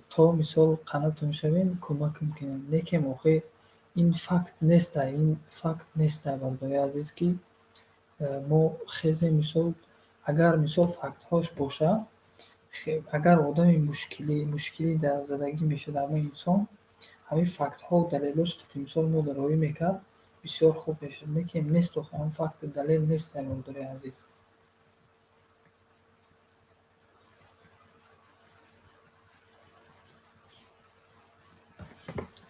то мисол қанотон шавем, кӯмакам кунед. Лекин охир ин факт нестай, бародарои азиз, ки мо хезе мисол агар мисол фактҳош боша, агар одами мушкилӣ дар зиндагӣ мешуд ҳамин инсон, ҳамин фактҳо далелош қати мисол мо дароӣ мекард, бисёр хуб мешуд. Лекин нест, охир ҳамин факту далел нестай, бародарои азиз.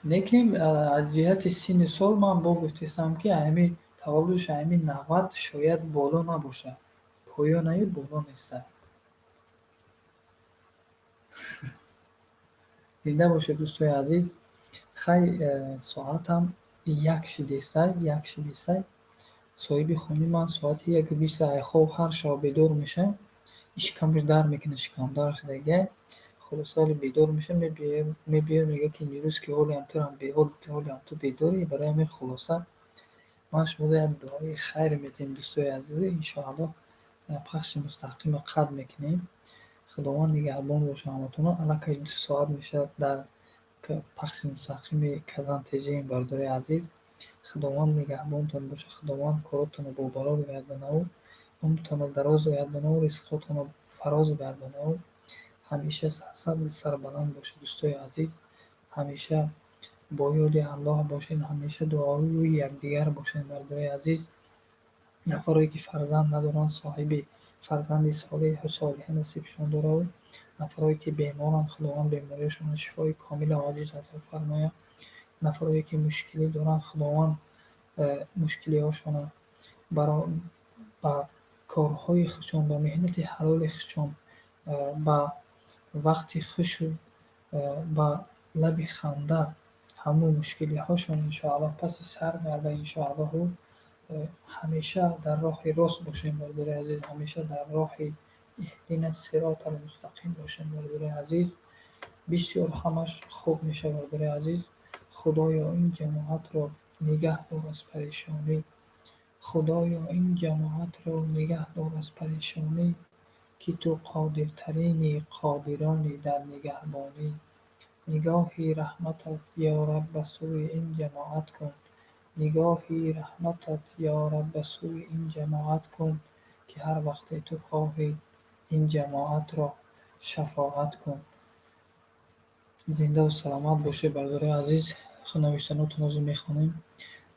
Лекин аз ҷиҳати синни сол ман гуфтестам ки ҳамин таваллудш ҳамин 90 шояд боло набошад, поёнаю боло нестад. Зинда бошед дӯстои азиз. Хай соатам 1 шудестай. Соҳиби хонаи ман соати 1:20 хоб ҳар шаб бедор меша. Шикамаш дар мекунад, шикамдар шудагия. Хулоса оли бедор меша, мебиёд мегӯяд ки имрӯз ки ҳолиам ту бедорӣ. Барои ҳамин хулоса ман шуморо як дуои хайр медиҳам дӯстои азиз. Иншоаллоҳ пахши мустақимро қатъ мекунем. Худованд нигаҳбон боша ҳаматонро. Аллакай 2 соат мешавад дар пахши мустақими Казан-ТЖ. Бародарои азиз, худованд нигаҳбонтон боша, худованд коротонро бобаро гардонаву умртонро дароз гардону, ризқотонро фароз гардону, ҳамеша сарсабзу сарбаланд бошед. дӯстои азиз, ҳамеша бо ёди Аллоҳ бошед, ҳамеша дуои якдигар бошед. Бардои азиз, нафаре ки фарзанд надоранд, соҳиби фарзанди солеҳу солиҳа насибшон дорад. Нафаре ки беморанд, худованд бемориашонро шифои комила оҷиз ато фармояд. Нафаре ки мушкилӣ доранд, худованд мушкилиҳояшонро ба корҳои худшон, ба меҳнати ҳалоли худшон, ба вақти хушу ба лаби ханда ҳамаи мушкилиҳошон иншоаллоҳ паси сар гарда. Иншоаллоҳу ҳамеша дар роҳи рост бошем. Бардори азиз, ҳамеша дар роҳи иҳдина сиротал мустақим бошем. Бардори азиз, бисёр ҳамаш хуб мешавад. Бардори азиз, худоё ин ҷамоатро нигаҳ дор аз парешонӣ. худоё ин ҷамоатро нигаҳ дор аз парешонӣ, ки ту қодиртарини қодирони дар нигаҳбонӣ. нигоҳи раҳматат ё Раб ба сӯи ин ҷамоат кун. нигоҳи раҳматат ё Раб ба сӯи ин ҷамоат кун, ки ҳар вақте ту хоҳӣ ин ҷамоатро шафоат кун. зиндаву саломат бошед. Бардори азиз, навиштанотонро ҳозир мехонем.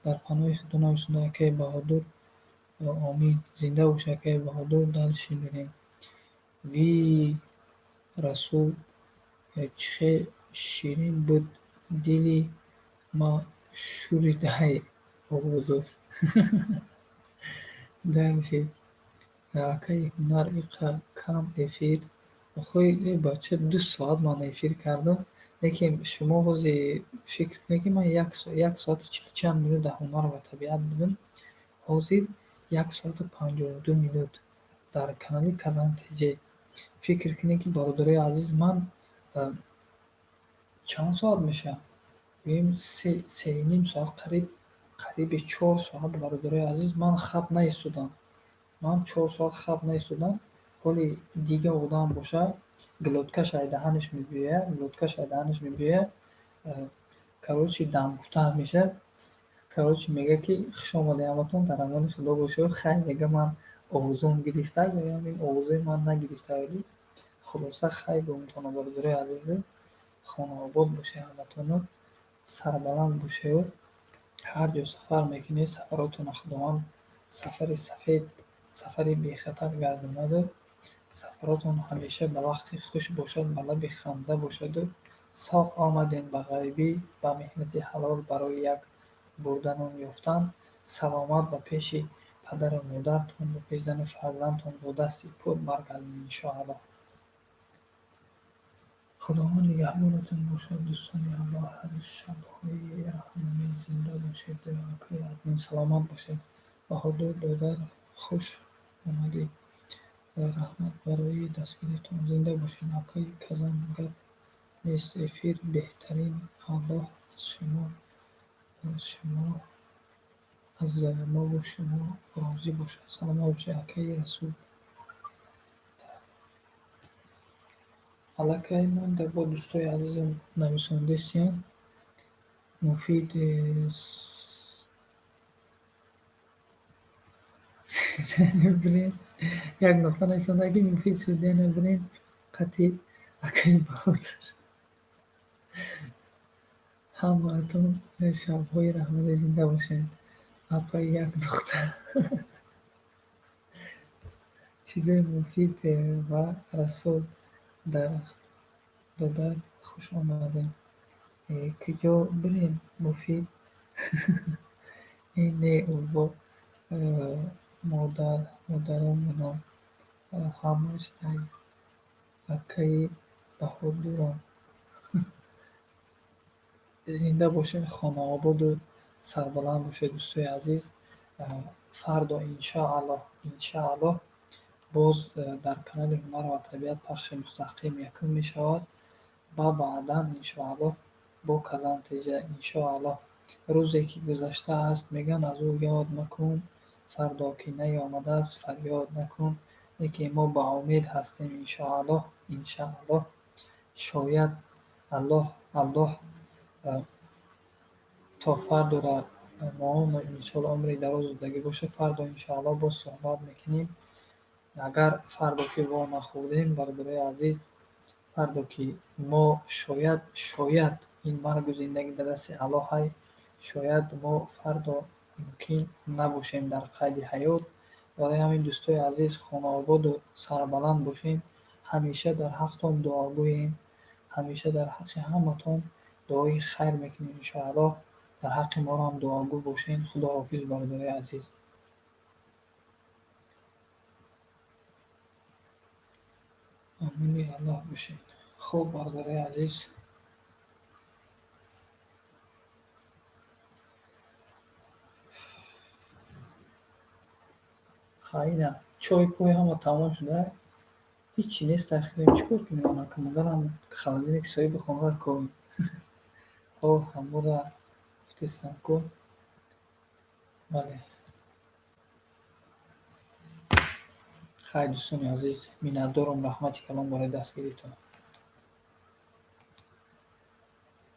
дар паноҳи худо нависонда Акаи Баҳодур. Омин. Зинда бош Акаи Баҳодур. Дали шинидем. Ви Расул, чӣ хел ширин буд дили ма шуридай овозош. Дали Акаи Ҳунар иқа кам эфир. Охои бача 2 соат ман эфир кардам. Лекин шумо ҳозир фикр кунед, ки ман 1 соати 40 минут дар ҳунар ва табиат будам. Ҳозир 1 соату 52 минут дар канали Казан ТЖ. Фикр кунед, ки бародарои азиз, ман чанд соат мешавад? Гӯем 3.5 соат, қариби 4 соат бародарои азиз ман хаб наистодам. Ман 4 соат хаб наистодам. Ҳоли дига одам боша, глоткаш ай даҳанаш мебиёяд, короче дамгуфтар мешавад. Короче мега ки хуш омадед ҳаматон, дар амони худо бошед. Хай мега ман овозам гирифта ё ин овозаи ман нагирифта, валӣ хулоса хай гӯмтонам. Бародарои азиз, хонаобод бошед ҳаматону, сарбаланд бошеду, ҳар ҷо сафар мекунед, сафаротонро худованд сафари сафед, сафари бехатар гардонаду, сафаротон ҳамеша ба вақти хуш бошад, ба лаби ханда бошаду, соғ омадем ба ғарибӣ, ба меҳнати ҳалол барои як бурда нон ёфтан. Саломат ба пеши падару модартон, ба пеши зану фарзандтон бо дасти пур баргардед иншоаллоҳ. худованд нигаҳбонатон бошад. дӯстони Аллоҳ, ҳаррӯз шабҳои раҳмонӣ. зинда бошед. Акаи админ саломат бошед. Баҳодур додар, хуш омадед. раҳмат барои дастгиритон. зинда бошед. Акаи Казан. гап нест эфир беҳтарин. Аллоҳ аз мову шумо розӣ бошад. Саломат бошед Акаи Расул. Аллакай ман бо дӯстои азизам нависондастем. Муфид як нуқта нависонда, ки Муфид Судена бинед қати Акаи Баҳодур. ҳамаатон шабҳои раҳмонӣ. зинда бошед. Апай як нуқта. Чизои Муфид ва Расул додар хуш омадед. Куҷо бирем Муфид? Не увво модаромонам ҳамаш ай Акаи Баҳодурон. зинда бошед. Хонаободу сарбаланд бошед дӯстои азиз. Фардо иншоаллоҳ боз дар канали Ҳунар ва табиат пахши мустақим якум мешавад. Ба баъдан иншоаллоҳ бо Казан ТЖ иншоаллоҳ. Рӯзе ки гузаштааст мегӯянд аз ӯ ёд макун, фардо ки наёмадааст фарёд накун. Лекин мо ба умед ҳастем иншоаллоҳ. Шояд Аллоҳ то фардора мо иншоаллоҳ умри дароз додагӣ бошад. Фардо иншоаллоҳ боз суҳбат мекунем. агар фардо ки во нахӯрдем, бародари азиз, фардо ки мо шояд ин маргу зиндагӣ дар дасти Аллоҳ ҳай, шояд мо фардо мумкин набошем дар қайди ҳаёт. Барои ҳамин дӯстои азиз, хонаободу сарбаланд бошем. Ҳамеша дар ҳақтон дуогӯем, ҳамеша дар ҳаққи ҳаматон дуои хайр мекунем. Иншоаллоҳ дар ҳаққи моро ҳам дуогӯ бошед. Худоҳофиз бародари азиз. амини Аллоҳ бошед. хуб бародари азиз, хайна чой пой ҳама тамом шуда, ҳичи нест. Ахирем чӣ кор кунем? Ака модарам холодильник соҳиби хонаро кавем. Ҳамура гуфтестам ку. Бале. Хай дӯстони азиз, миннатдорам, раҳмати калон барои дастгиритон.